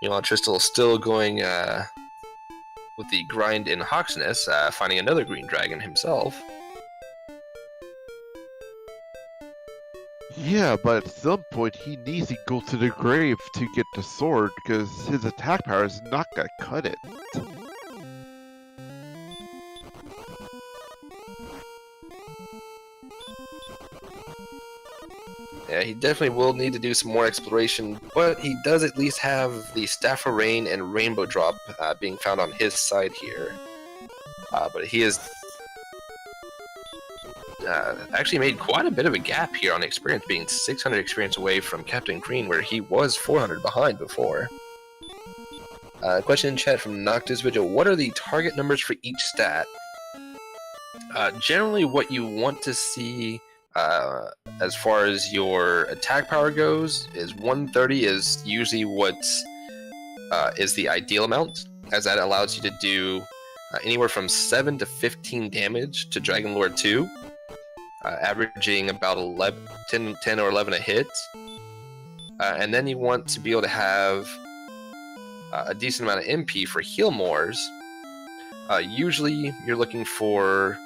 Meanwhile, Tristal is still going with the grind in Hawksness, finding another green dragon himself. Yeah, but at some point he needs to go to the grave to get the sword, because his attack power is not gonna cut it. Yeah, he definitely will need to do some more exploration, but he does at least have the Staff of Rain and Rainbow Drop being found on his side here. But he has actually made quite a bit of a gap here on experience, being 600 experience away from Captain Green, where he was 400 behind before. Question in chat from Noctis Vigil: what are the target numbers for each stat? Generally, what you want to see as far as your attack power goes is 130 is usually what is the ideal amount, as that allows you to do anywhere from 7 to 15 damage to Dragon Lord 2, averaging about 10 or 11 a hit. And then you want to be able to have a decent amount of MP for heal mores. Usually you're looking for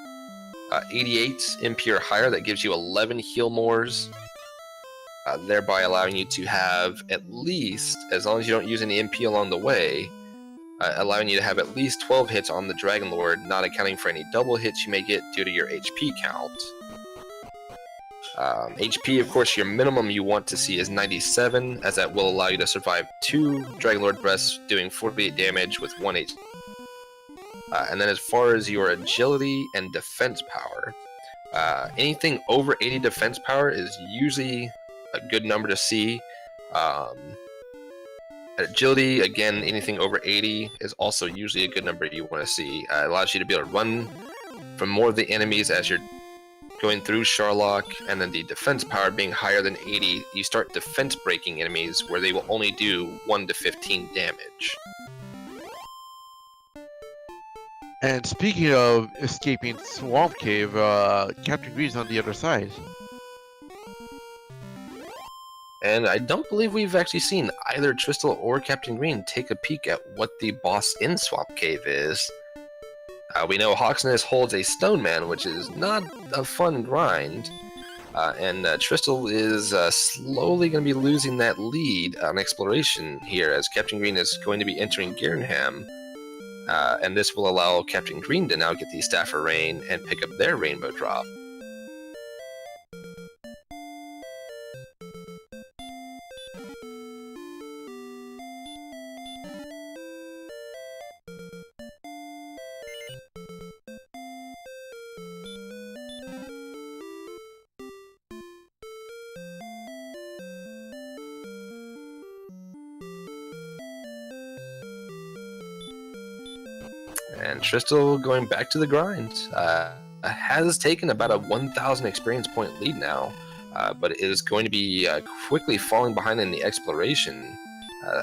88 MP or higher. That gives you 11 heal mores, thereby allowing you to have at least, as long as you don't use any MP along the way, allowing you to have at least 12 hits on the Dragon Lord, not accounting for any double hits you may get due to your HP count. HP, of course, your minimum you want to see is 97, as that will allow you to survive 2 Dragon Lord breaths, doing 48 damage with 1 HP. And then as far as your agility and defense power, anything over 80 defense power is usually a good number to see. Agility, again, anything over 80 is also usually a good number you want to see. It allows you to be able to run from more of the enemies as you're going through Sharlock, and then the defense power being higher than 80, you start defense breaking enemies where they will only do 1 to 15 damage. And speaking of escaping Swamp Cave, Captain Green's on the other side. And I don't believe we've actually seen either Tristal or Captain Green take a peek at what the boss in Swamp Cave is. We know Hawksness holds a Stone Man, which is not a fun grind. And Tristal is slowly going to be losing that lead on exploration here, as Captain Green is going to be entering Girnham. And this will allow Captain Green to now get the Staff of Rain and pick up their Rainbow Drop. And Tristal going back to the grind. Has taken about a 1,000 experience point lead now, but is going to be quickly falling behind in the exploration,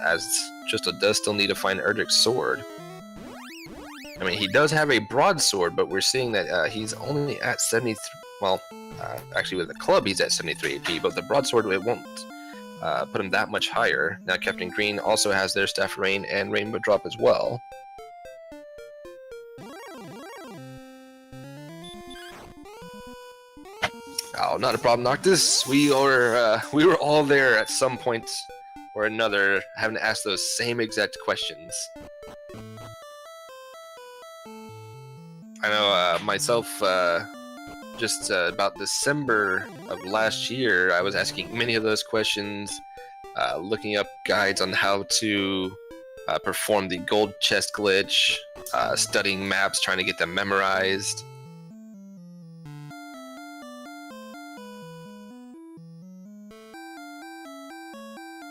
as Tristal does still need to find Erdrick's sword. I mean, he does have a broadsword, but we're seeing that he's only at 73. Well, actually, with the club, he's at 73 AP, but the broadsword, it won't put him that much higher. Now, Captain Green also has their Staff of Rain and Rainbow Drop as well. Oh, not a problem, Noctis. We were all there at some point or another, having to ask those same exact questions. I know myself, just about December of last year, I was asking many of those questions, looking up guides on how to perform the gold chest glitch, studying maps, trying to get them memorized.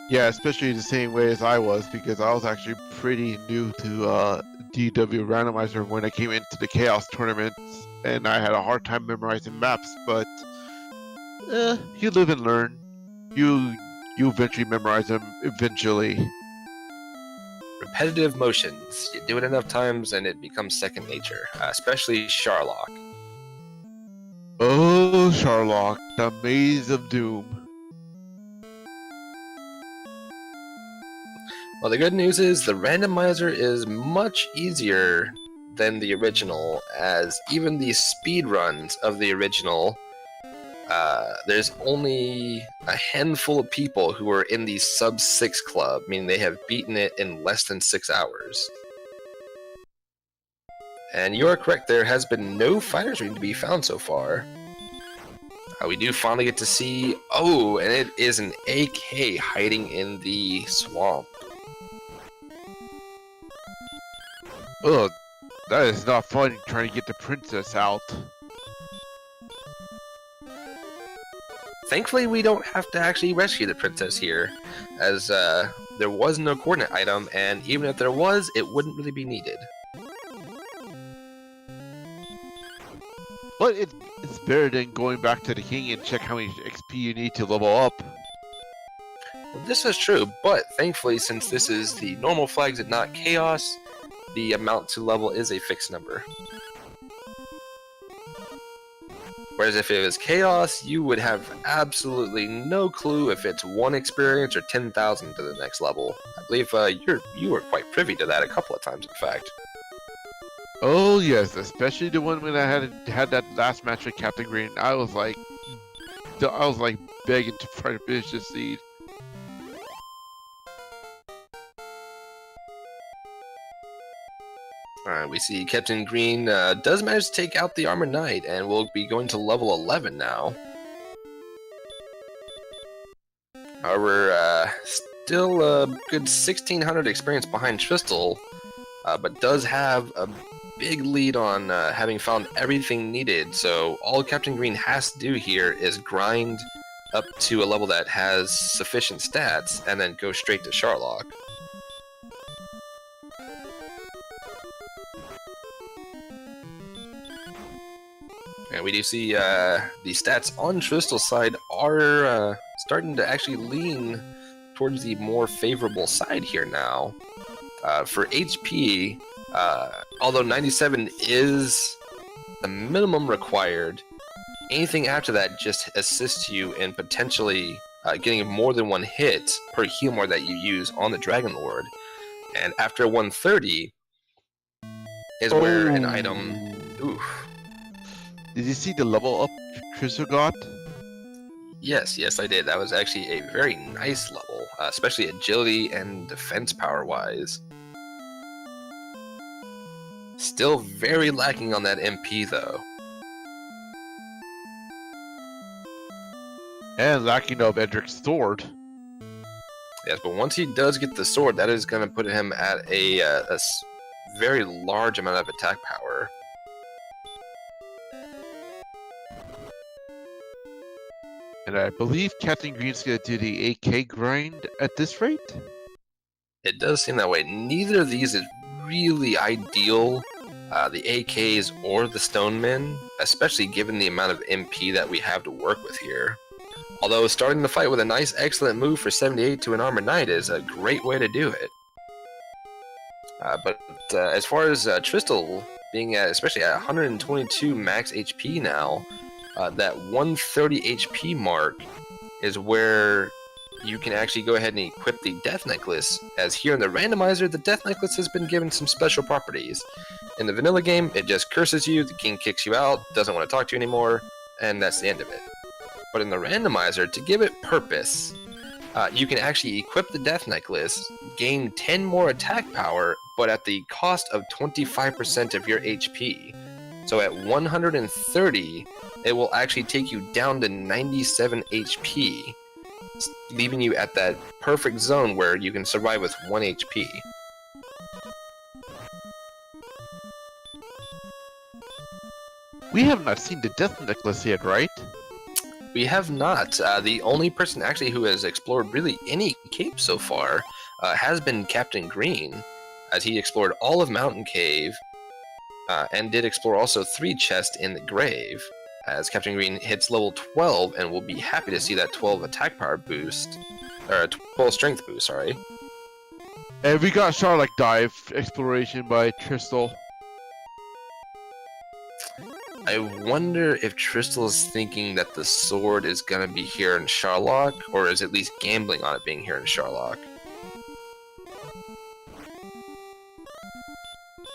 Yeah, especially the same way as I was, because I was actually pretty new to DW Randomizer when I came into the Chaos tournaments, and I had a hard time memorizing maps, but you live and learn. You eventually memorize them eventually. Repetitive motions. You do it enough times and it becomes second nature, especially Sharlock. Oh, Sharlock, the Maze of Doom. Well, the good news is the randomizer is much easier than the original, as even the speed runs of the original, there's only a handful of people who are in the sub 6 club, meaning they have beaten it in less than 6 hours. And you are correct, there has been no fighters ring to be found so far. We do finally get to see, oh, and it is an AK hiding in the swamp. Ugh, that is not fun trying to get the princess out. Thankfully, we don't have to actually rescue the princess here, as there was no coordinate item, and even if there was, it wouldn't really be needed. But it's better than going back to the king and check how much XP you need to level up. Well, this is true, but thankfully, since this is the normal flags and not chaos, the amount to level is a fixed number. Whereas if it was chaos, you would have absolutely no clue if it's 1 experience or 10,000 to the next level. I believe you were quite privy to that a couple of times, in fact. Oh yes, especially the one when I had that last match with Captain Green. I was like begging to try to finish this seed. Alright, we see Captain Green does manage to take out the Armored Knight, and will be going to level 11 now. However, still a good 1,600 experience behind Tristal, but does have a big lead on having found everything needed, so all Captain Green has to do here is grind up to a level that has sufficient stats, and then go straight to Sharlock. And we do see the stats on Tristal's side are starting to actually lean towards the more favorable side here now. For HP, Although 97 is the minimum required, anything after that just assists you in potentially getting more than one hit per heal more that you use on the Dragon Lord. And after 130 is where an item... Oof. Did you see the level up Tristal got? Yes, I did. That was actually a very nice level, especially agility and defense power-wise. Still very lacking on that MP, though. And lacking of Edric's sword. Yes, but once he does get the sword, that is going to put him at a very large amount of attack power. And I believe Captain Green's gonna do the AK grind at this rate? It does seem that way. Neither of these is really ideal, the AKs or the Stonemen, especially given the amount of MP that we have to work with here. Although starting the fight with a nice, excellent move for 78 to an Armored Knight is a great way to do it. But as far as Tristal being at, especially at 122 max HP now, that 130 HP mark is where you can actually go ahead and equip the Death Necklace, as here in the Randomizer, the Death Necklace has been given some special properties. In the vanilla game, it just curses you, the king kicks you out, doesn't want to talk to you anymore, and that's the end of it. But in the Randomizer, to give it purpose, you can actually equip the Death Necklace, gain 10 more attack power, but at the cost of 25% of your HP. So at 130, it will actually take you down to 97 HP, leaving you at that perfect zone where you can survive with 1 HP. We have not seen the Death Necklace yet, right? We have not. The only person actually who has explored really any cape so far has been Captain Green, as he explored all of Mountain Cave, and did explore also 3 chests in the grave, as Captain Green hits level 12 and will be happy to see that 12 attack power boost, or 12 strength boost, sorry. And we got Charlotte Dive exploration by Tristal. I wonder if Tristal is thinking that the sword is going to be here in Sharlock, or is at least gambling on it being here in Sharlock.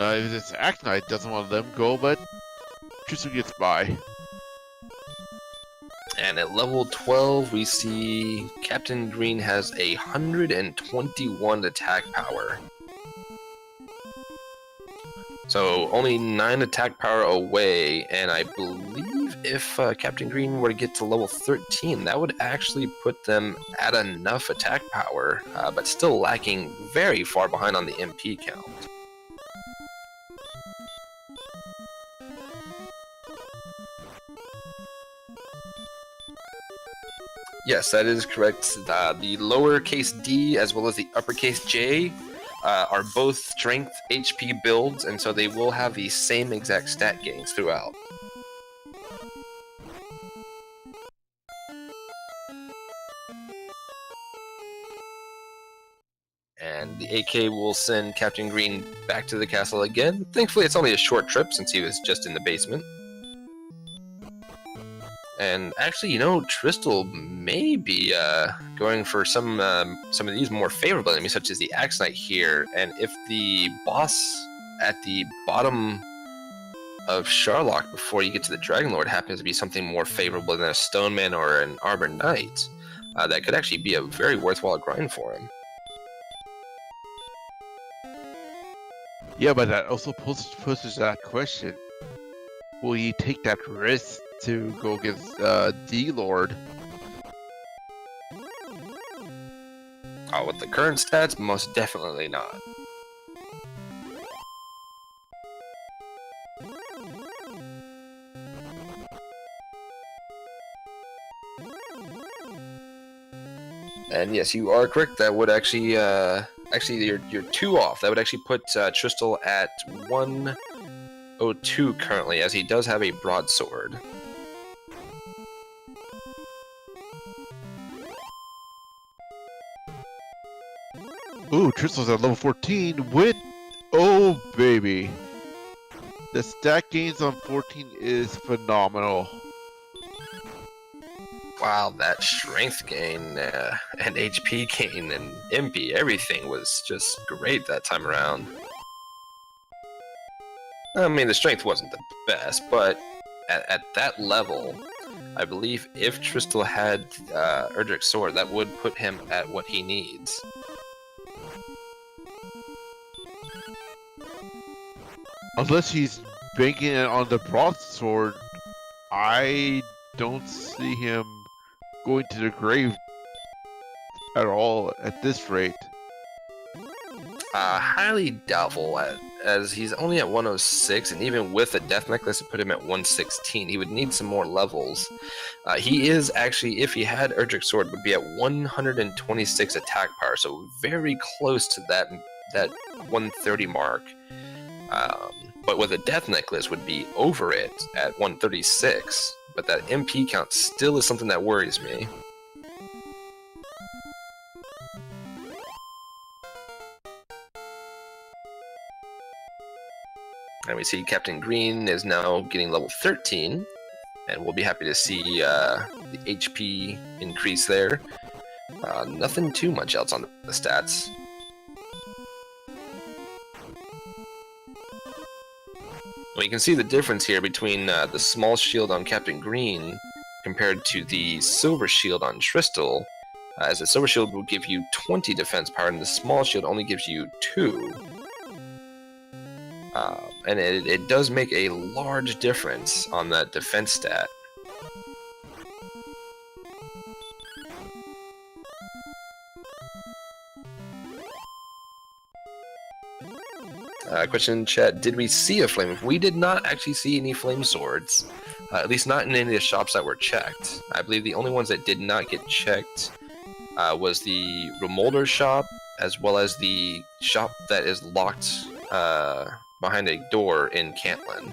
If it's Actonite, doesn't want to let him go, but Tristal gets by. And at level 12, we see Captain Green has 121 attack power. So only 9 attack power away, and I believe if Captain Green were to get to level 13, that would actually put them at enough attack power, but still lacking very far behind on the MP count. Yes, that is correct. The lowercase d as well as the uppercase j are both strength HP builds, and so they will have the same exact stat gains throughout. And the AK will send Captain Green back to the castle again. Thankfully, it's only a short trip since he was just in the basement. And actually, you know, Tristal may be going for some of these more favorable enemies, such as the Axe Knight here. And if the boss at the bottom of Sharlock before you get to the Dragon Lord happens to be something more favorable than a Stoneman or an Arbor Knight, that could actually be a very worthwhile grind for him. Yeah, but that also poses that question. Will he take that risk to go against D-Lord? Oh, with the current stats, most definitely not. And yes, you are correct. That would actually, you're 2 off. That would actually put Tristal at 102 currently, as he does have a broadsword. Ooh, Tristal's at level 14 with Oh, baby. The stat gains on 14 is phenomenal. Wow, that strength gain and HP gain and MP, everything was just great that time around. I mean, the strength wasn't the best, but at that level, I believe if Tristal had Erdrick's Sword, that would put him at what he needs. Unless he's banking it on the broadsword, I don't see him going to the grave at all at this rate. Highly doubtful, as he's only at 106, and even with a death necklace to put him at 116, he would need some more levels. He is actually, if he had Erdrick's Sword, would be at 126 attack power, so very close to that 130 mark. But with a death necklace would be over it at 136, but that MP count still is something that worries me. And we see Captain Green is now getting level 13, and we'll be happy to see the HP increase there. Nothing too much else on the stats. Well, you can see the difference here between the small shield on Captain Green compared to the silver shield on Tristal, as the silver shield will give you 20 defense power, and the small shield only gives you 2. And it does make a large difference on that defense stat. Question in chat, did we see a flame? We did not actually see any flame swords, at least not in any of the shops that were checked. I believe the only ones that did not get checked was the Remolder shop, as well as the shop that is locked behind a door in Cantlin.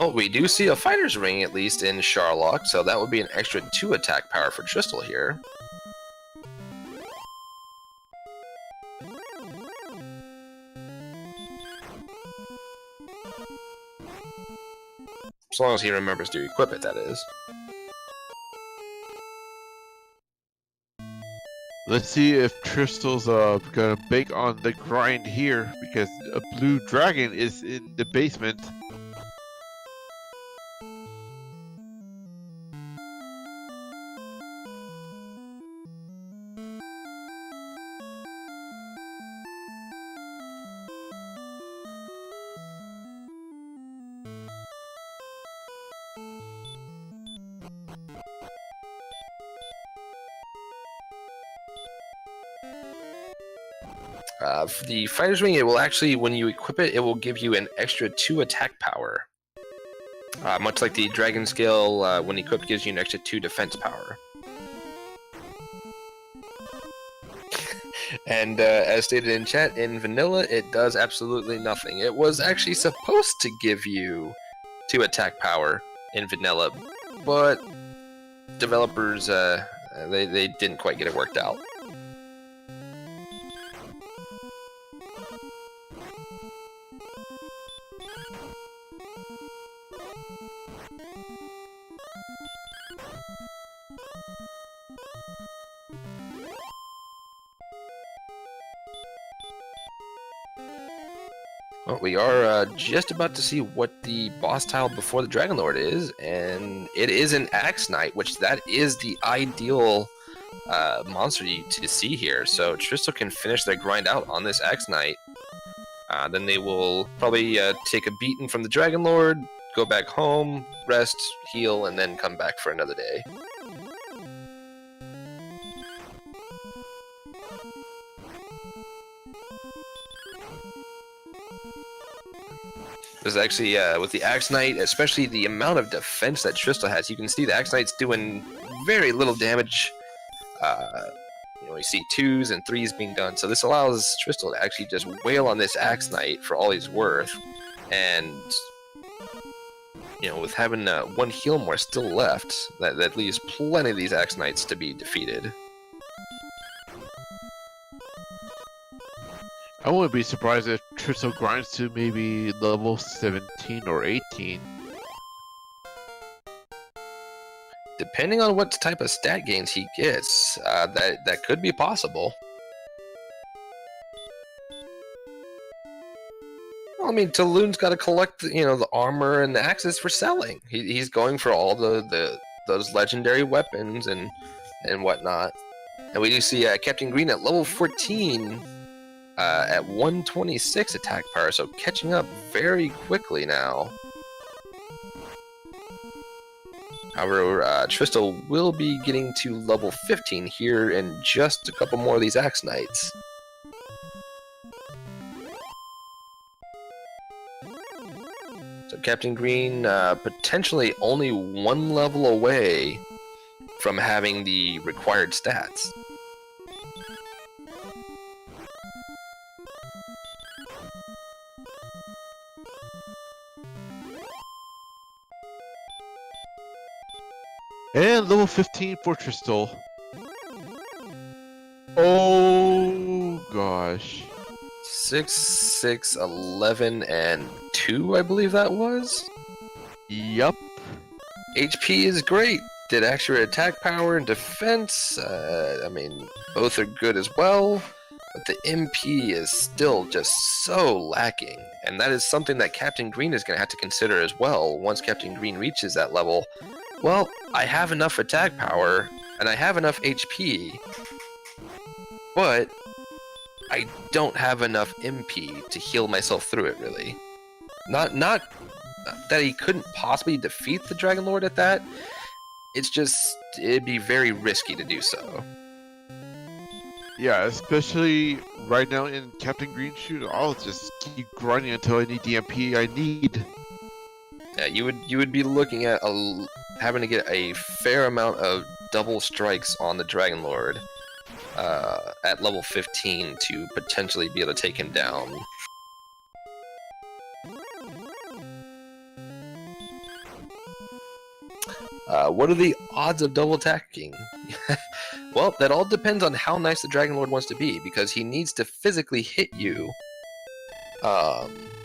Oh, we do see a fighter's ring at least in Sharlock, so that would be an extra 2 attack power for Tristal here. As long as he remembers to equip it, that is. Let's see if Tristal's gonna bake on the grind here, because a blue dragon is in the basement. The fighter's ring, it will actually, when you equip it, it will give you an extra 2 attack power. Much like the dragon skill, when equipped, gives you an extra 2 defense power. And as stated in chat, in vanilla, it does absolutely nothing. It was actually supposed to give you 2 attack power in vanilla, but developers, they didn't quite get it worked out. Well, we are just about to see what the boss tile before the Dragon Lord is, and it is an Axe Knight, which that is the ideal monster to see here. So Tristal can finish their grind out on this Axe Knight. Then they will probably take a beating from the Dragon Lord, go back home, rest, heal, and then come back for another day. There's actually, with the Axe Knight, especially the amount of defense that Tristal has, you can see the Axe Knight's doing very little damage. You see 2s and 3s being done, so this allows Tristal to actually just wail on this Axe Knight for all he's worth, and with having one heal more still left, that leaves plenty of these Axe Knights to be defeated. I wouldn't be surprised if Tristal grinds to maybe level 17 or 18. Depending on what type of stat gains he gets, that could be possible. Well, I mean, Taloon's got to collect, the armor and the axes for selling. He's going for all those legendary weapons and whatnot. And we do see Captain Green at level 14 at 126 attack power, so catching up very quickly now. However, Tristal will be getting to level 15 here in just a couple more of these Axe Knights. So Captain Green potentially only one level away from having the required stats. And level 15 for Tristal. Oh gosh. 6, 6, 11, and 2, I believe that was? Yup. HP is great. Did extra attack power and defense. I mean, both are good as well. But the MP is still just so lacking. And that is something that Captain Green is going to have to consider as well once Captain Green reaches that level. Well, I have enough attack power, and I have enough HP, but I don't have enough MP to heal myself through it, really. Not that he couldn't possibly defeat the Dragon Lord at that, it's just, it'd be very risky to do so. Yeah, especially right now in Captain Green's shoot, I'll just keep grinding until I need the MP I need. Yeah, you would be looking at having to get a fair amount of double strikes on the Dragon Lord at level 15 to potentially be able to take him down. What are the odds of double attacking? Well, that all depends on how nice the Dragon Lord wants to be, because he needs to physically hit you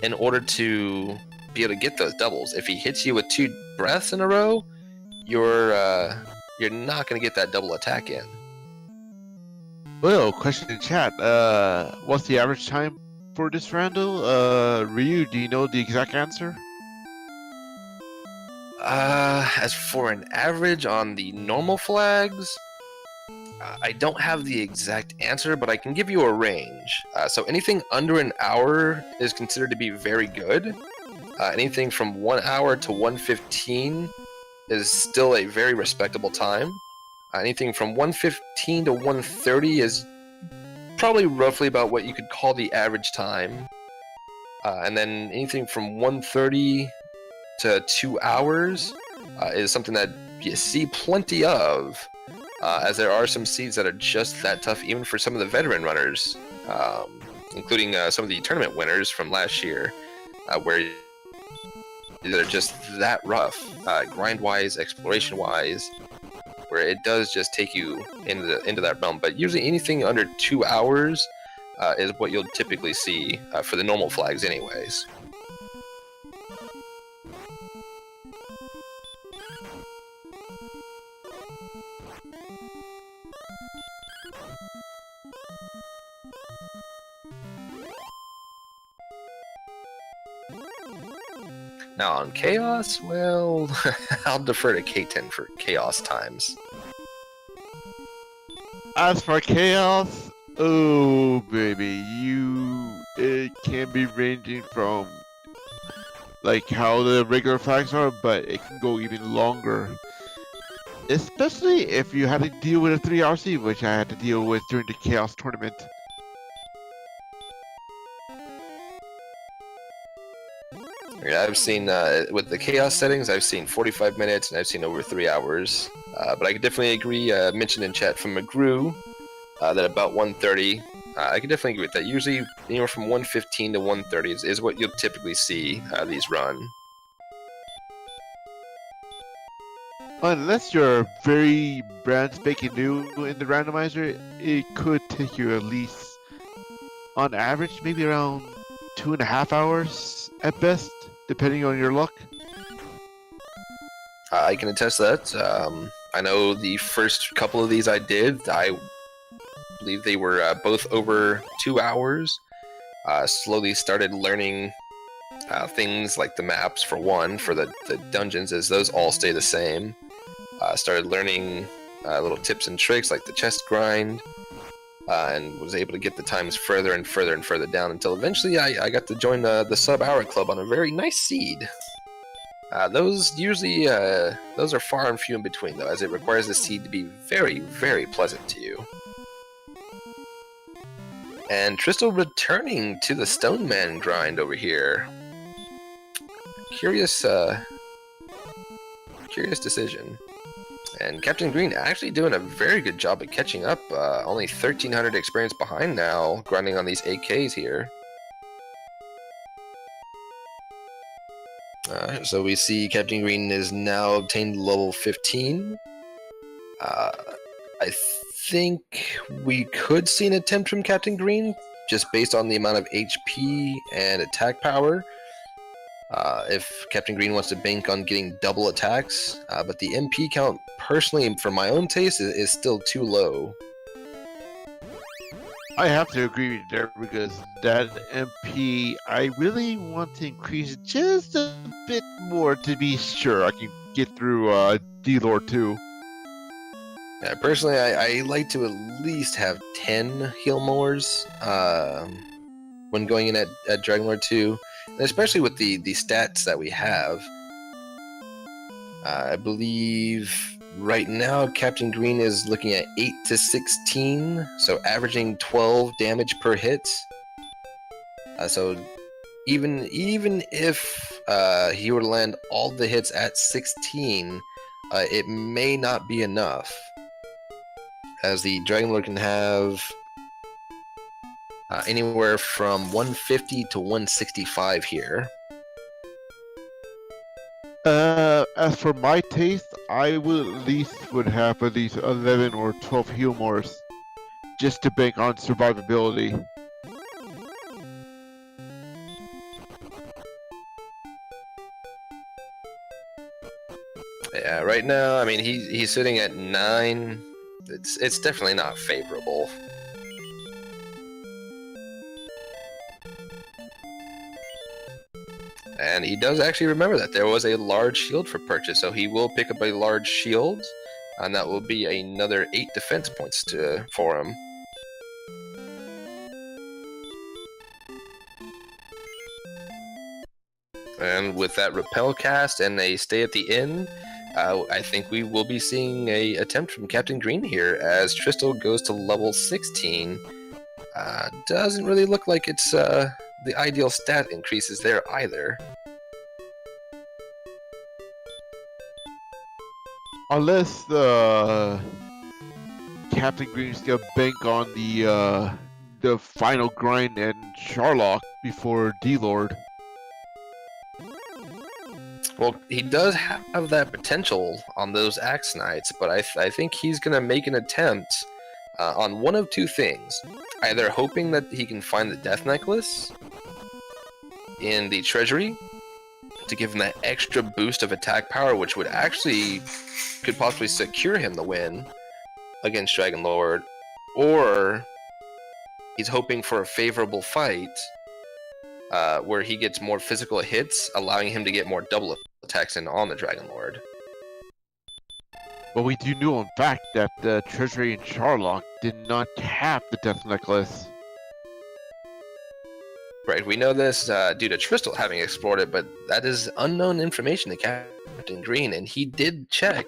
in order to be able to get those doubles. If he hits you with 2 breaths in a row, you're not going to get that double attack in. Well, question in chat. What's the average time for this Randall? Ryu, do you know the exact answer? As for an average on the normal flags, I don't have the exact answer, but I can give you a range. So anything under an hour is considered to be very good. Anything from 1 hour to 1:15 is still a very respectable time. Anything from 1:15 to 1:30 is probably roughly about what you could call the average time. And then anything from 1:30 to 2 hours is something that you see plenty of, as there are some seeds that are just that tough even for some of the veteran runners, including some of the tournament winners from last year, where they're just that rough, grind-wise, exploration-wise, where it does just take you into that realm. But usually anything under 2 hours is what you'll typically see for the normal flags anyways. Now on Chaos, well, I'll defer to K10 for Chaos times. As for Chaos, oh baby, it can be ranging from like how the regular flags are, but it can go even longer. Especially if you had to deal with a 3RC, which I had to deal with during the Chaos tournament. Yeah, I've seen, with the Chaos settings, I've seen 45 minutes and I've seen over 3 hours. But I could definitely agree, mentioned in chat from McGrew, that about 1:30, I could definitely agree with that. Usually, anywhere from 1:15 to 1:30 is what you'll typically see these run. Unless you're very brand spanking new in the randomizer, it could take you at least, on average, maybe around 2.5 hours at best, depending on your luck. I can attest that. I know the first couple of these I did, I believe they were both over 2 hours. Slowly started learning things like the maps, for one, for the dungeons, as those all stay the same. Started learning little tips and tricks like the chest grind, and was able to get the times further and further and further down until eventually I got to join the sub-hour club on a very nice seed. Those usually those are far and few in between, though, as it requires the seed to be very, very pleasant to you. And Tristal returning to the Stoneman grind over here. Curious decision. And Captain Green actually doing a very good job at catching up. Only 1,300 experience behind now, grinding on these AKs here. So we see Captain Green is now obtained level 15. I think we could see an attempt from Captain Green, just based on the amount of HP and attack power. If Captain Green wants to bank on getting double attacks, but the MP count, personally, for my own taste, is still too low. I have to agree with you there, because that MP, I really want to increase just a bit more to be sure I can get through D-Lord 2. Yeah, personally, I like to at least have 10 heal mores when going in at Dragonlord 2, and especially with the stats that we have. I believe right now Captain Green is looking at 8 to 16, so averaging 12 damage per hit. So even if he were to land all the hits at 16, it may not be enough, as the Dragonlord can have anywhere from 150 to 165 here. As for my taste, I would have at least 11 or 12 heal mores, just to bank on survivability. Yeah, right now, I mean, he's sitting at 9. It's definitely not favorable. And he does actually remember that there was a large shield for purchase, so he will pick up a large shield, and that will be another 8 defense points for him. And with that repel cast and a stay at the inn, I think we will be seeing a attempt from Captain Green here, as Tristal goes to level 16. Doesn't really look like it's the ideal stat increases there either. Unless Captain Green's gonna bank on the final grind and Sharlock before D-Lord. Well, he does have that potential on those Axe Knights, but I think he's going to make an attempt on one of two things. Either hoping that he can find the Death Necklace in the treasury to give him that extra boost of attack power, which would actually could possibly secure him the win against Dragonlord, or he's hoping for a favorable fight where he gets more physical hits, allowing him to get more double attacks in on the Dragonlord. But we do know, in fact, that the Treasury in Sharlock did not have the Death Necklace. Right, we know this due to Tristal having explored it, but that is unknown information to Captain Green, and he did check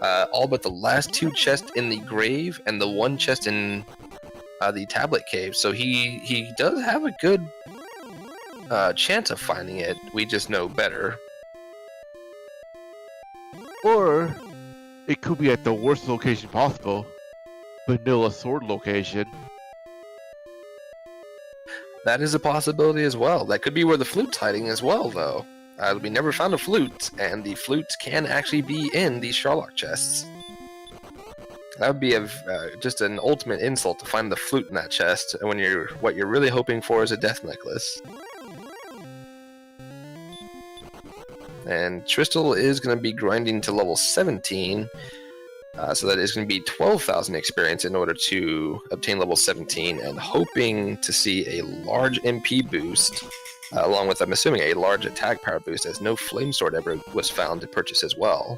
all but the last 2 chests in the grave and the 1 chest in the tablet cave, so he does have a good chance of finding it. We just know better. Or it could be at the worst location possible, Vanilla Sword location. That is a possibility as well. That could be where the flute's hiding as well, though. we never found a flute, and the flute can actually be in these Sharlock chests. That would be just an ultimate insult to find the flute in that chest when what you're really hoping for is a death necklace. And Tristal is going to be grinding to level 17, so that is going to be 12,000 experience in order to obtain level 17, and hoping to see a large MP boost, along with, I'm assuming, a large attack power boost, as no Flame Sword ever was found to purchase as well.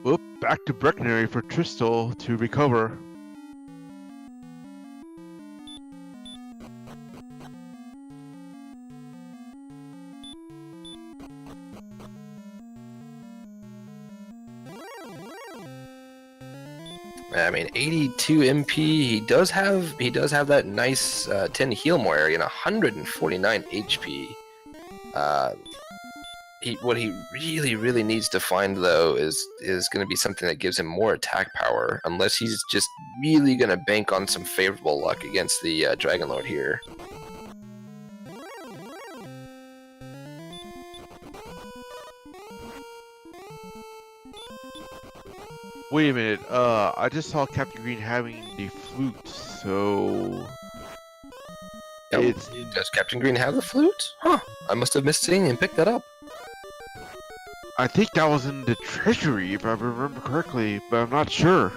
Whoop, back to Breckenary for Tristal to recover. I mean, 82 MP. He does have that nice 10 heal more area and 149 HP. What he really needs to find, though, is going to be something that gives him more attack power, unless he's just really going to bank on some favorable luck against the Dragon Lord here. Wait a minute, I just saw Captain Green having the flute, so... Oh, does Captain Green have the flute? Huh, I must have missed seeing him pick that up. I think that was in the treasury, if I remember correctly, but I'm not sure.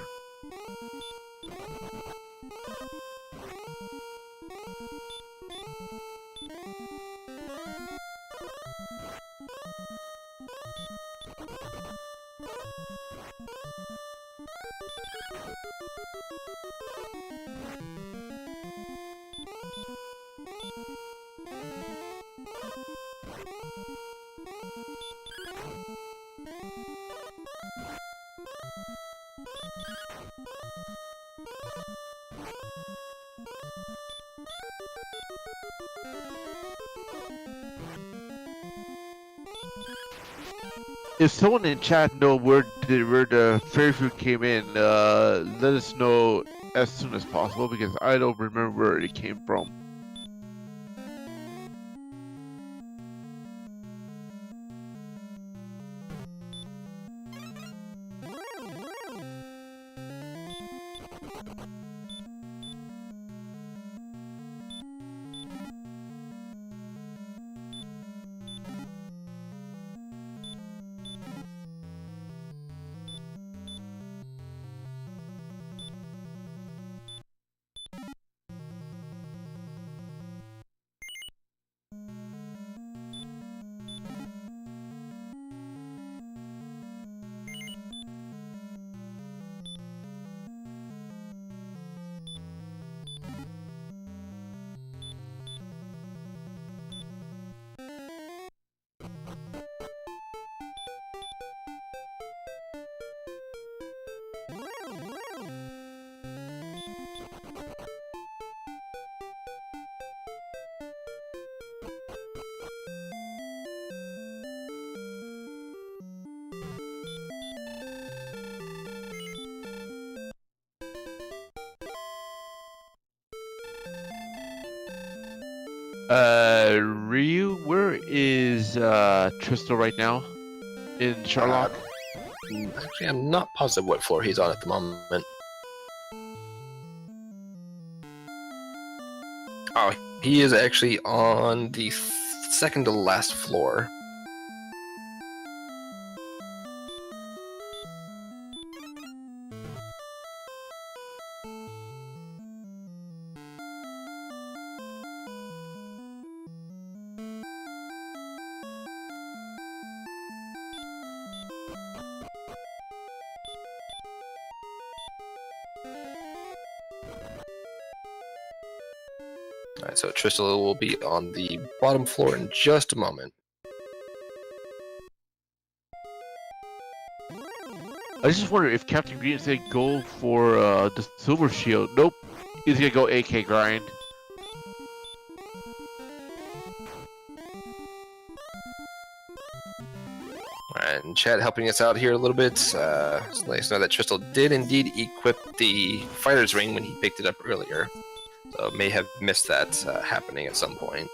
If someone in chat know where the fairy fruit came in, let us know as soon as possible, because I don't remember where it came from. Ryu, where is Tristal right now? In Sharlock? Actually, I'm not positive what floor he's on at the moment. Oh, he is actually on the second to last floor. Alright, so Tristal will be on the bottom floor in just a moment. I just wonder if Captain Green is going to go for the Silver Shield. Nope. He's going to go AK grind. Alright, and chat helping us out here a little bit. It's nice to know that Tristal did indeed equip the Fighter's Ring when he picked it up earlier. So may have missed that happening at some point.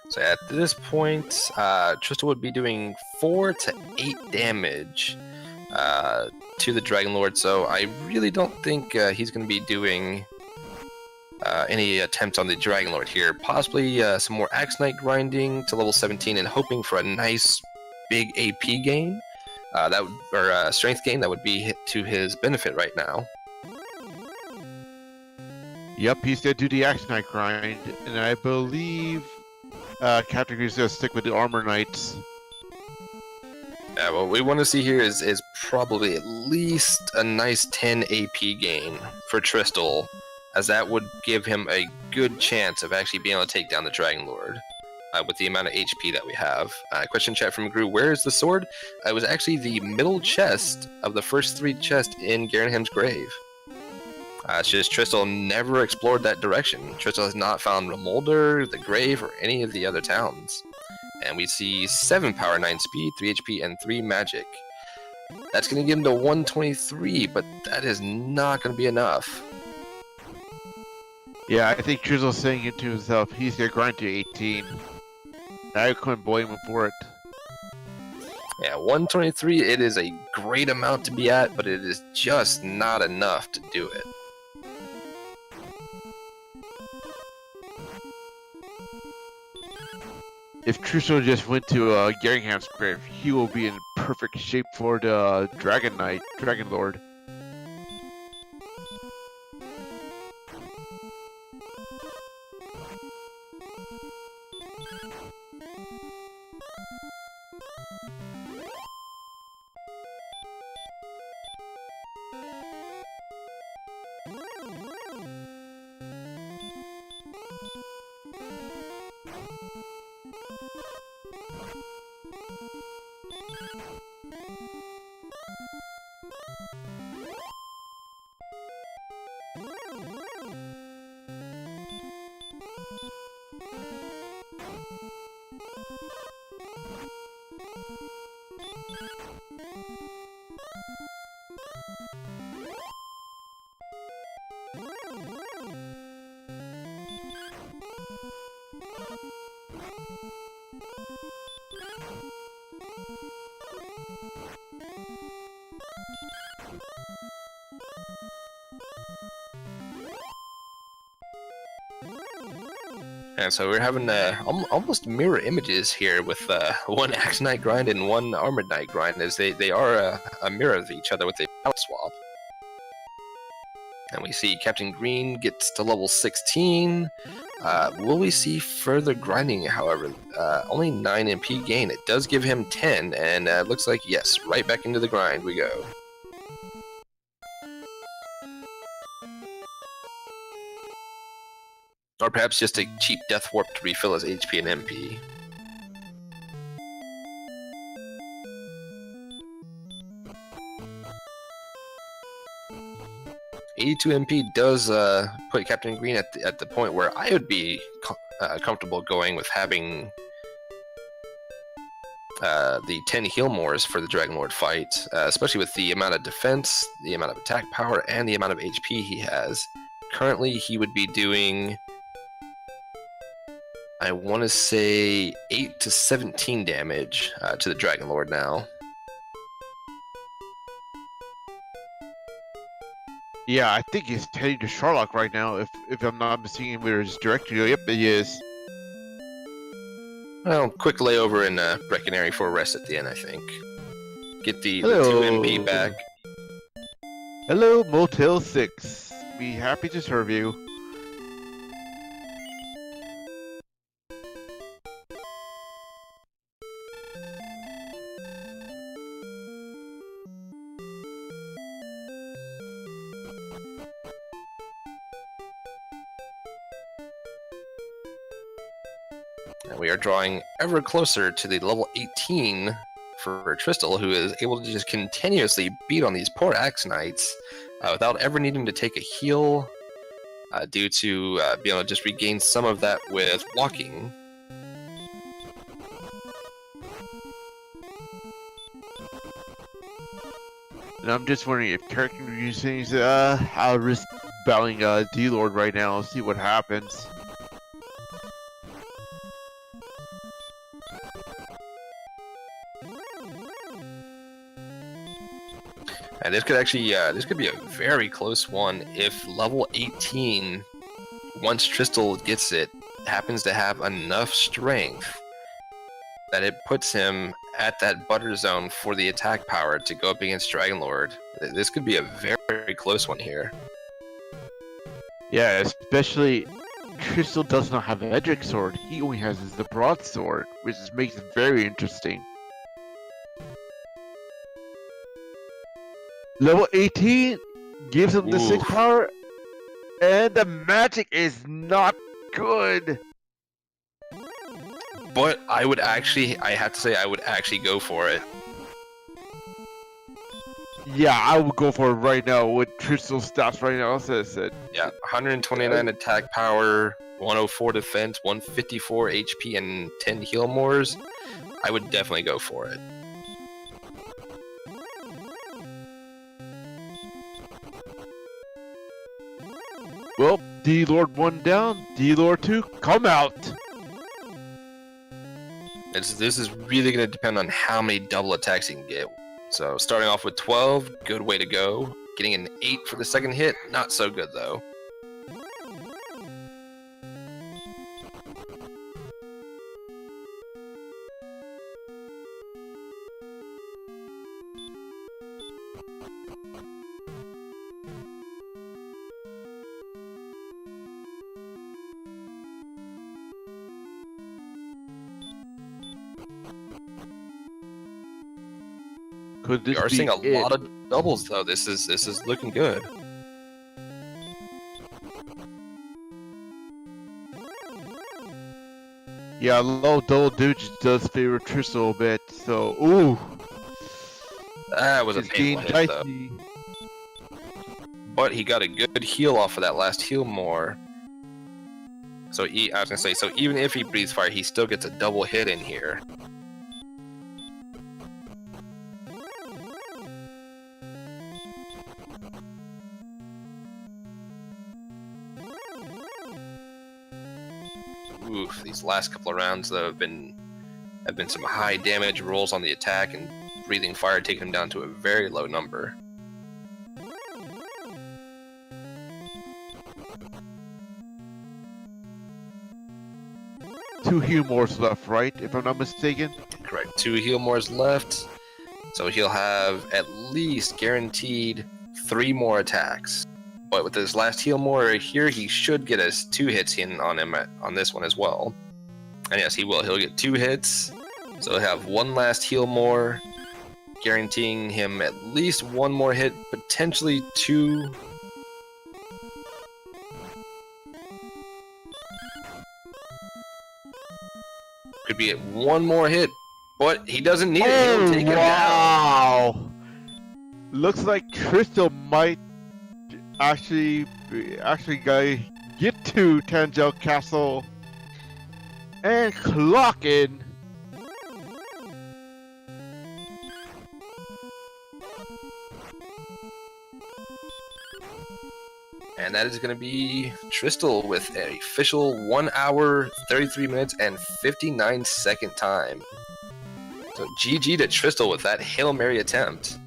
So at this point, Tristal would be doing 4 to 8 damage to the Dragon Lord. So I really don't think he's going to be doing any attempts on the Dragon Lord here. Possibly some more Axe Knight grinding to level 17 and hoping for a nice big AP gain. That would, or strength gain that would be to his benefit right now. Yep, he's going to do the Axe Knight grind, and I believe Captain Green's going to stick with the Armor Knights. Yeah, what we want to see here is probably at least a nice 10 AP gain for Tristal, as that would give him a good chance of actually being able to take down the Dragon Lord. With the amount of HP that we have. Question chat from Gru, where is the sword? It was actually the middle chest of the first 3 chests in Garanham's grave. It's just Tristal never explored that direction. Tristal has not found Remolder, the grave, or any of the other towns. And we see 7 power, 9 speed, 3 HP, and 3 magic. That's going to give him to 123, but that is not going to be enough. Yeah, I think Tristal's saying it to himself, he's going to grind to 18. I couldn't blame him for it. Yeah, 123, it is a great amount to be at, but it is just not enough to do it. If Tristal just went to Garingham's grave, he will be in perfect shape for the Dragon Lord. And so we're having almost mirror images here with one Axe Knight grind and one Armored Knight grind, as they are a mirror of each other with a power swap. And we see Captain Green gets to level 16. Will we see further grinding, however? Only 9 MP gain. It does give him 10, and it looks like, yes, right back into the grind we go. Or perhaps just a cheap Death Warp to refill his HP and MP. $82 MP does put Captain Green at the point where I would be comfortable going with having the 10 heal mores for the Dragon Lord fight, especially with the amount of defense, the amount of attack power, and the amount of HP he has. Currently, he would be doing, I want to say, 8 to 17 damage to the Dragon Lord now. Yeah, I think he's heading to Sherlock right now. If I'm not mistaken, where his director. Yep, he is. Well, quick layover in Breckenary for a rest at the end, I think. Get the 2 Hello. MP back. Hello, Motel 6. Be happy to serve you. And we are drawing ever closer to the level 18 for Tristal, who is able to just continuously beat on these poor Axe Knights without ever needing to take a heal due to being able to just regain some of that with walking. And I'm just wondering if CaptainGreen7 is I'll risk battling D-Lord right now and see what happens. And this could actually, this could be a very close one if level 18, once Tristal gets it, happens to have enough strength that it puts him at that butter zone for the attack power to go up against Dragonlord. This could be a very, very close one here. Yeah, especially Tristal does not have an Edric sword. He only has the broadsword, which makes it very interesting. Level 18 gives him the 6 power, and the magic is not good. But I would actually, I have to say, I would actually go for it. Yeah, I would go for it right now with Tristal stats right now. Says it. Yeah, 129 attack power, 104 defense, 154 HP, and 10 heal mores. I would definitely go for it. Well, D-Lord 1 down, D-Lord 2, come out! This is really going to depend on how many double attacks he can get. So starting off with 12, good way to go. Getting an 8 for the second hit, not so good though. Could this We are be seeing a it? lot of doubles though. This is looking good. Yeah, low double digits does favor Tristal a bit, so ooh. That was a It's painful getting hit though. dicey. But he got a good heal off of that last heal more. So I was gonna say, so even if he breathes fire, he still gets a double hit in here. Oof, these last couple of rounds though have been some high damage rolls on the attack, and breathing fire taking him down to a very low number. Two heal mores left, right? If I'm not mistaken. Correct. 2 heal mores left, so he'll have at least guaranteed 3 more attacks. But with this last heal more here, he should get us 2 hits in on him on this one as well. And yes, he will. He'll get 2 hits, so he'll have 1 last heal more, guaranteeing him at least 1 more hit, potentially 2. Could be at 1 more hit, but he doesn't need it. He'll take him down. Wow! Looks like Tristal might actually get to Tangel Castle and clock in. And that is going to be Tristal with an official 1 hour, 33 minutes, and 59 second time. So GG to Tristal with that Hail Mary attempt.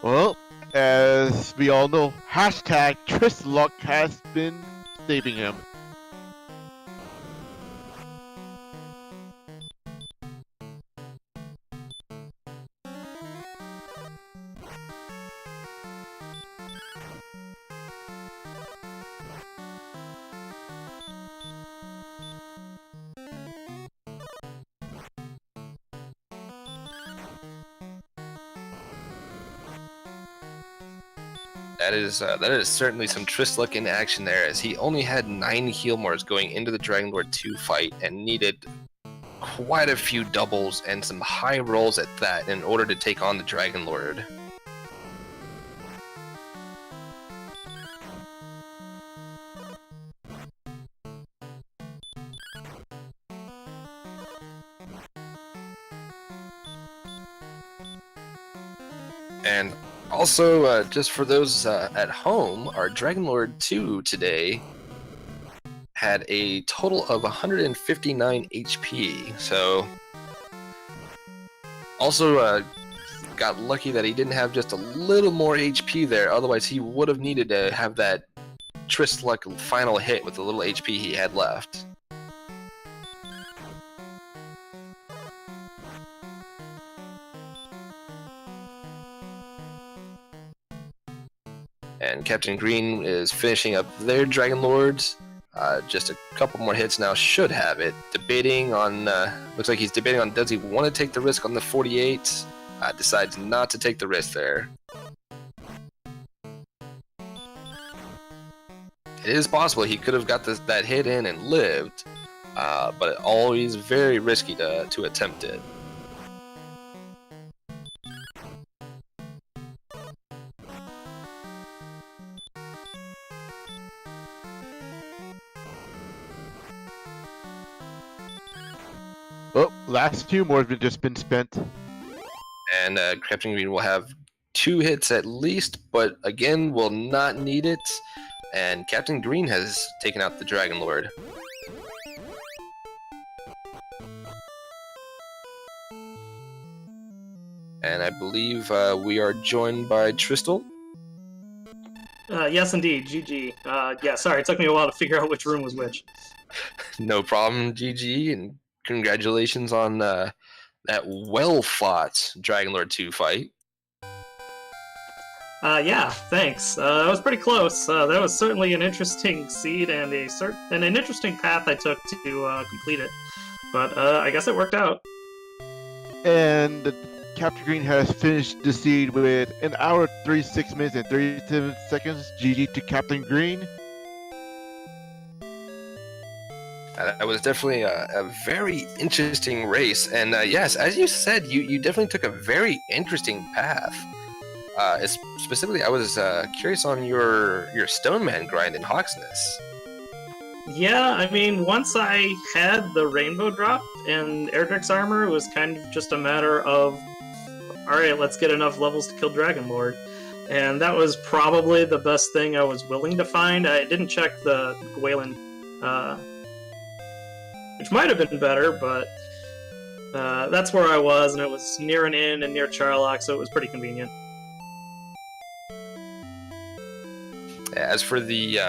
Well, As we all know, hashtag TristalLuck has been saving him. That is certainly some TristalLuck in action there, as he only had 9 Healmores going into the Dragon Lord 2 fight and needed quite a few doubles and some high rolls at that in order to take on the Dragon Lord. And also, just for those at home, our Dragon Lord 2 today had a total of 159 HP. So, also got lucky that he didn't have just a little more HP there. Otherwise, he would have needed to have that TristalLuck final hit with the little HP he had left. And Captain Green is finishing up their Dragon Lords. Just a couple more hits now should have it. Debating on, looks like he's debating on does he want to take the risk on the 48? Decides not to take the risk there. It is possible he could have got that hit in and lived, but always very risky to attempt it. Oh, last few more have just been spent. And Captain Green will have 2 hits at least, but again will not need it. And Captain Green has taken out the Dragon Lord. And I believe we are joined by Tristal. Yes, indeed. GG. Yeah, sorry, it took me a while to figure out which room was which. No problem, GG, and congratulations on that well-fought Dragon Lord 2 fight. Yeah, thanks. That was pretty close. That was certainly an interesting seed and an interesting path I took to complete it. But I guess it worked out. And Captain Green has finished the seed with 1 hour, 36 minutes, and 37 seconds. GG to Captain Green. That was definitely a very interesting race, and yes, as you said, you definitely took a very interesting path. Specifically, I was curious on your Stoneman grind in Hawksness. Yeah, I mean, once I had the Rainbow drop and Erdrick's armor, it was kind of just a matter of, alright, let's get enough levels to kill Dragon Lord. And that was probably the best thing I was willing to find. I didn't check the Gwaelin, which might have been better, but that's where I was, and it was near an inn and near Charlock, so it was pretty convenient. As for the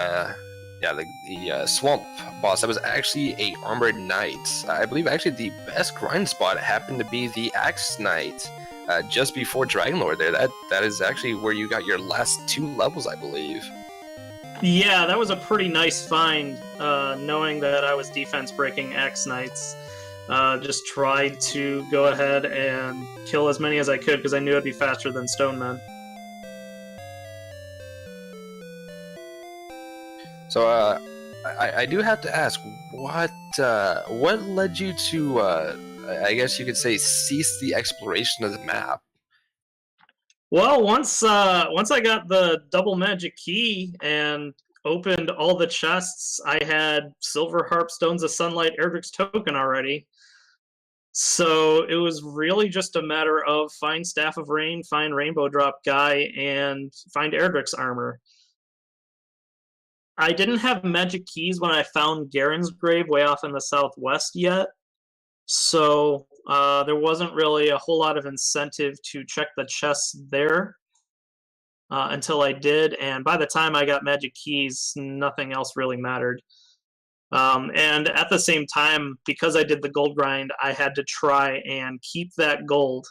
swamp boss, that was actually a armored knight. I believe actually the best grind spot happened to be the axe knight, just before Dragon Lord there. That is actually where you got your last 2 levels, I believe. Yeah, that was a pretty nice find, knowing that I was defense breaking Axe Knights. Just tried to go ahead and kill as many as I could because I knew I'd be faster than Stonemen. So I do have to ask, what led you to, I guess you could say, cease the exploration of the map? Well, once I got the double magic key and opened all the chests, I had Silver Harp, Stones of Sunlight, Erdrick's token already. So it was really just a matter of find Staff of Rain, find Rainbow Drop Guy, and find Erdrick's armor. I didn't have magic keys when I found Garen's grave way off in the southwest yet, so there wasn't really a whole lot of incentive to check the chests there. until I did, and by the time I got magic keys, nothing else really mattered. And at the same time, because I did the gold grind, I had to try and keep that gold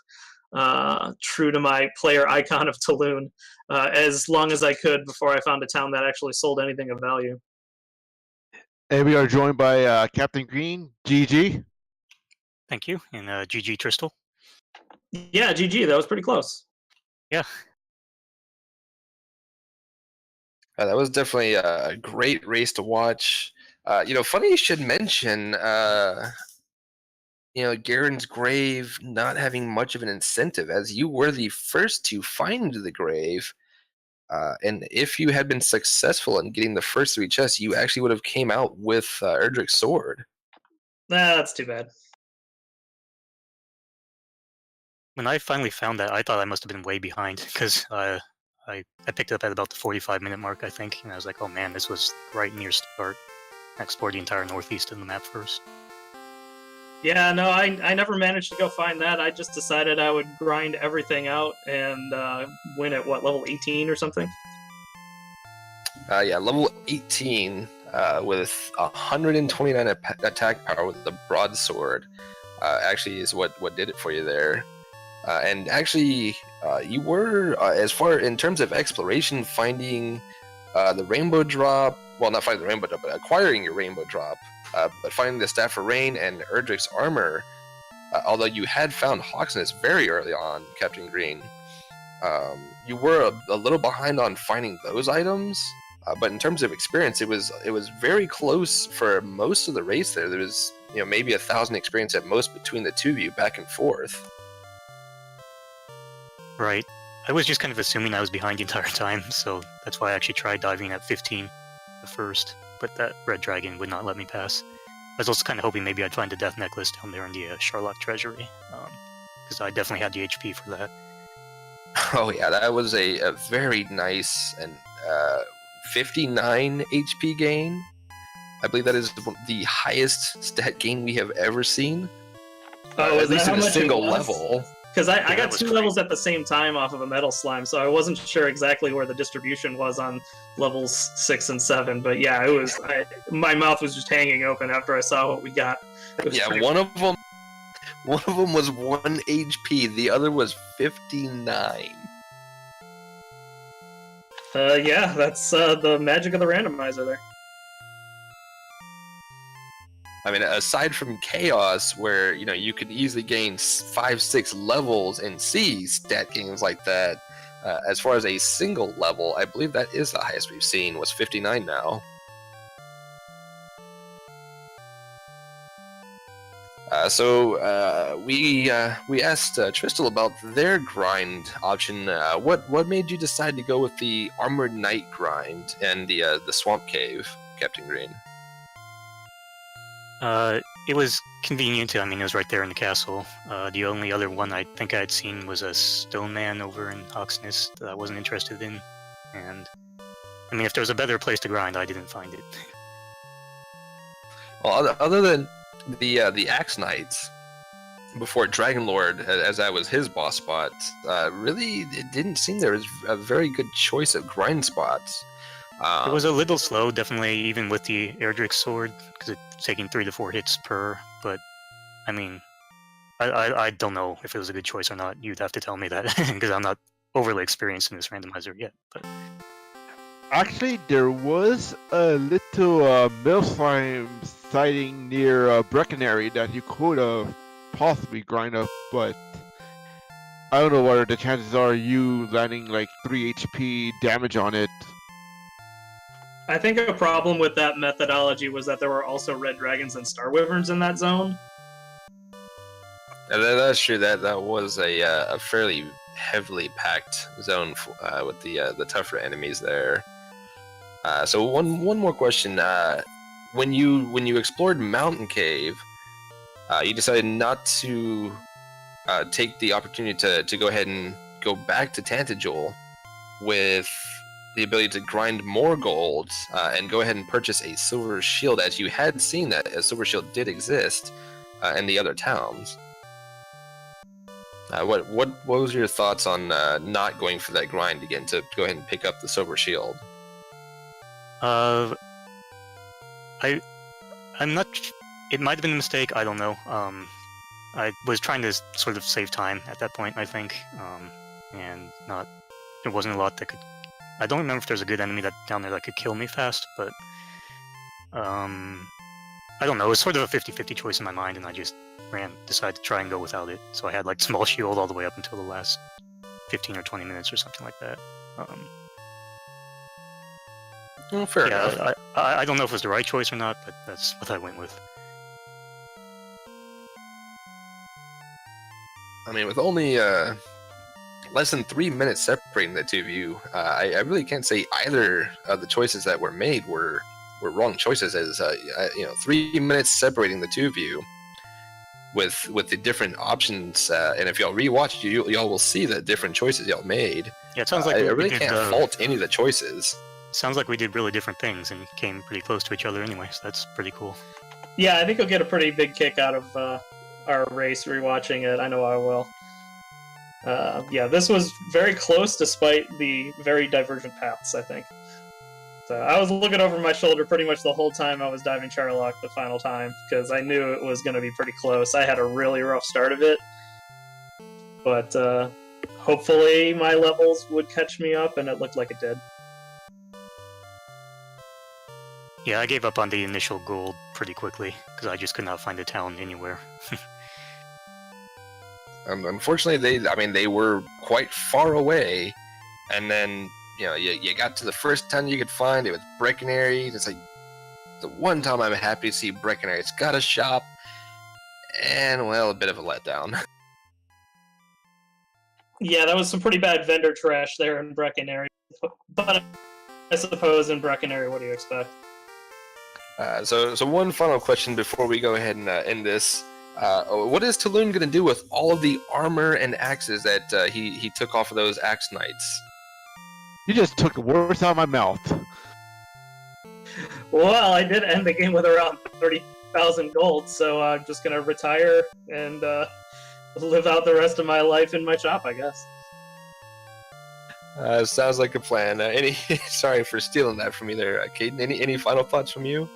true to my player icon of Tulun as long as I could before I found a town that actually sold anything of value. And we are joined by Captain Green, GG. Thank you, and GG Tristal. Yeah, GG, that was pretty close. Yeah. That was definitely a great race to watch. Funny you should mention, Garen's grave not having much of an incentive, as you were the first to find the grave. And if you had been successful in getting the first 3 chests, you actually would have came out with Erdrick's sword. That's too bad. When I finally found that, I thought I must have been way behind, because I picked it up at about the 45-minute mark, I think, and I was like, oh man, this was right near start. I explored the entire northeast of the map first. Yeah, no, I never managed to go find that. I just decided I would grind everything out and win at, what, level 18 or something? Yeah, level 18 with 129 attack power with the broadsword actually is what did it for you there. And actually, you were, as far in terms of exploration, finding the rainbow drop. Well, not finding the rainbow drop, but acquiring your rainbow drop. But finding the Staff of Rain and Erdrick's armor. Although you had found Hawksness very early on, Captain Green, you were a little behind on finding those items. But in terms of experience, it was very close for most of the race. There was maybe 1,000 experience at most between the two of you, back and forth. Right. I was just kind of assuming I was behind the entire time, so that's why I actually tried diving at 15 at first, but that red dragon would not let me pass. I was also kind of hoping maybe I'd find a death necklace down there in the Charlotte Treasury, because I definitely had the HP for that. Oh yeah, that was a very nice and 59 HP gain. I believe that is the highest stat gain we have ever seen. Oh, at least in a single level. Because I got was 2 great. levels at the same time off of a metal slime, so I wasn't sure exactly where the distribution was on levels 6 and 7. But yeah, it was. My mouth was just hanging open after I saw what we got. Yeah, one of them was 1 HP. The other was 59. Yeah, that's the magic of the randomizer there. I mean, aside from Chaos, where you could easily gain 5-6 levels and see stat gains like that, as far as a single level, I believe that is the highest we've seen. Was 59 now. So we asked Tristal about their grind option. What made you decide to go with the Armored Knight grind and the Swamp Cave, Captain Green? It was convenient. I mean, it was right there in the castle. The only other one I think I had seen was a Stone Man over in Hawksness that I wasn't interested in. And, I mean, if there was a better place to grind, I didn't find it. Well, other than the Axe Knights, before Dragon Lord, as that was his boss spot, really, it didn't seem there was a very good choice of grind spots. It was a little slow, definitely, even with the Erdrick sword, because it's taking 3 to 4 hits per, but, I mean, I don't know if it was a good choice or not. You'd have to tell me that, because I'm not overly experienced in this randomizer yet. But Actually, there was a little mill slime sighting near Breckenary that you could have possibly grind up, but I don't know what the chances are you landing like 3 HP damage on it. I think a problem with that methodology was that there were also red dragons and star wyverns in that zone. That's true. That was a fairly heavily packed zone with the tougher enemies there. So one more question. When you explored Mountain Cave, you decided not to take the opportunity to go ahead and go back to Tantagel with the ability to grind more gold and go ahead and purchase a silver shield, as you had seen that a silver shield did exist in the other towns. What was your thoughts on not going for that grind again to go ahead and pick up the silver shield? I'm not. It might have been a mistake. I don't know. I was trying to sort of save time at that point, I think, and not. There wasn't a lot that could. I don't remember if there's a good enemy down there that could kill me fast, but I don't know. It was sort of a 50-50 choice in my mind, and I just decided to try and go without it. So I had like small shield all the way up until the last 15 or 20 minutes or something like that. Well, fair enough. Yeah, I don't know if it was the right choice or not, but that's what I went with. I mean, with only less than 3 minutes separating the two of you, I really can't say either of the choices that were made were wrong choices. As 3 minutes separating the two of you, with the different options, and if y'all rewatch, y'all will see the different choices y'all made. Yeah, it sounds like I we really did, can't fault any of the choices. Sounds like we did really different things and came pretty close to each other anyway, so that's pretty cool. Yeah, I think you'll get a pretty big kick out of our race rewatching it. I know I will. Yeah, this was very close despite the very divergent paths, I think. So I was looking over my shoulder pretty much the whole time I was diving Charlock the final time, because I knew it was going to be pretty close. I had a really rough start of it, but hopefully my levels would catch me up, and it looked like it did. Yeah, I gave up on the initial gold pretty quickly, because I just could not find a town anywhere. Unfortunately, they were quite far away, and then you got to the first town you could find. It was Breckenary. It's like the one time I'm happy to see Breckenary. It's got a shop, and well, a bit of a letdown. Yeah, that was some pretty bad vendor trash there in Breckenary. But I suppose in Breckenary, what do you expect? So one final question before we go ahead and end this. What is Talon going to do with all of the armor and axes that he took off of those Axe Knights? You just took the words out of my mouth. Well, I did end the game with around 30,000 gold, so I'm just going to retire and live out the rest of my life in my shop, I guess. Sounds like a plan. Sorry for stealing that from you there, Caden. Any final thoughts from you?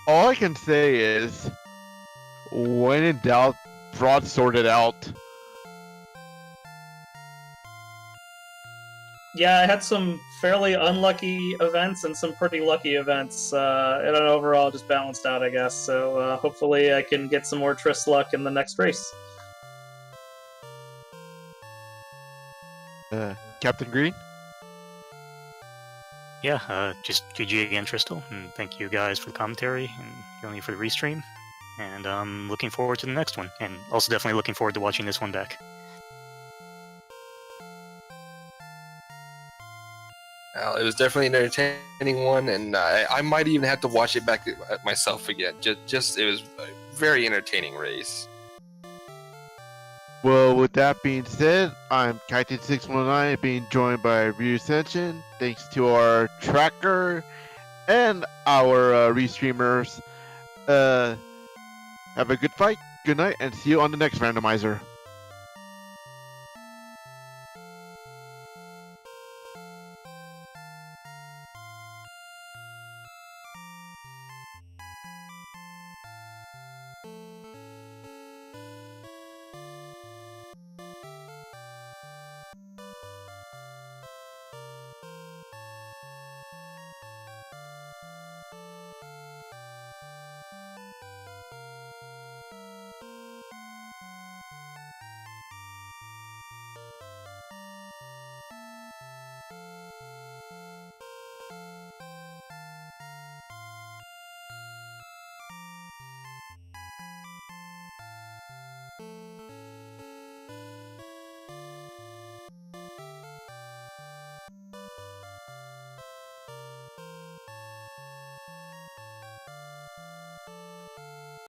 All I can say is, when in doubt, broadsword it out. Yeah, I had some fairly unlucky events and some pretty lucky events, and overall just balanced out, I guess. So hopefully I can get some more Tris luck in the next race. Captain Green? Yeah, just GG again, Tristal, and thank you guys for the commentary and Yoni for the restream. And I'm looking forward to the next one, and also definitely looking forward to watching this one back. Well, it was definitely an entertaining one, and I might even have to watch it back myself again. Just it was a very entertaining race. Well, with that being said, I'm CaptainGreen7 being joined by Ryu Senshin. Thanks to our tracker and our restreamers. Have a good fight, good night, and see you on the next randomizer.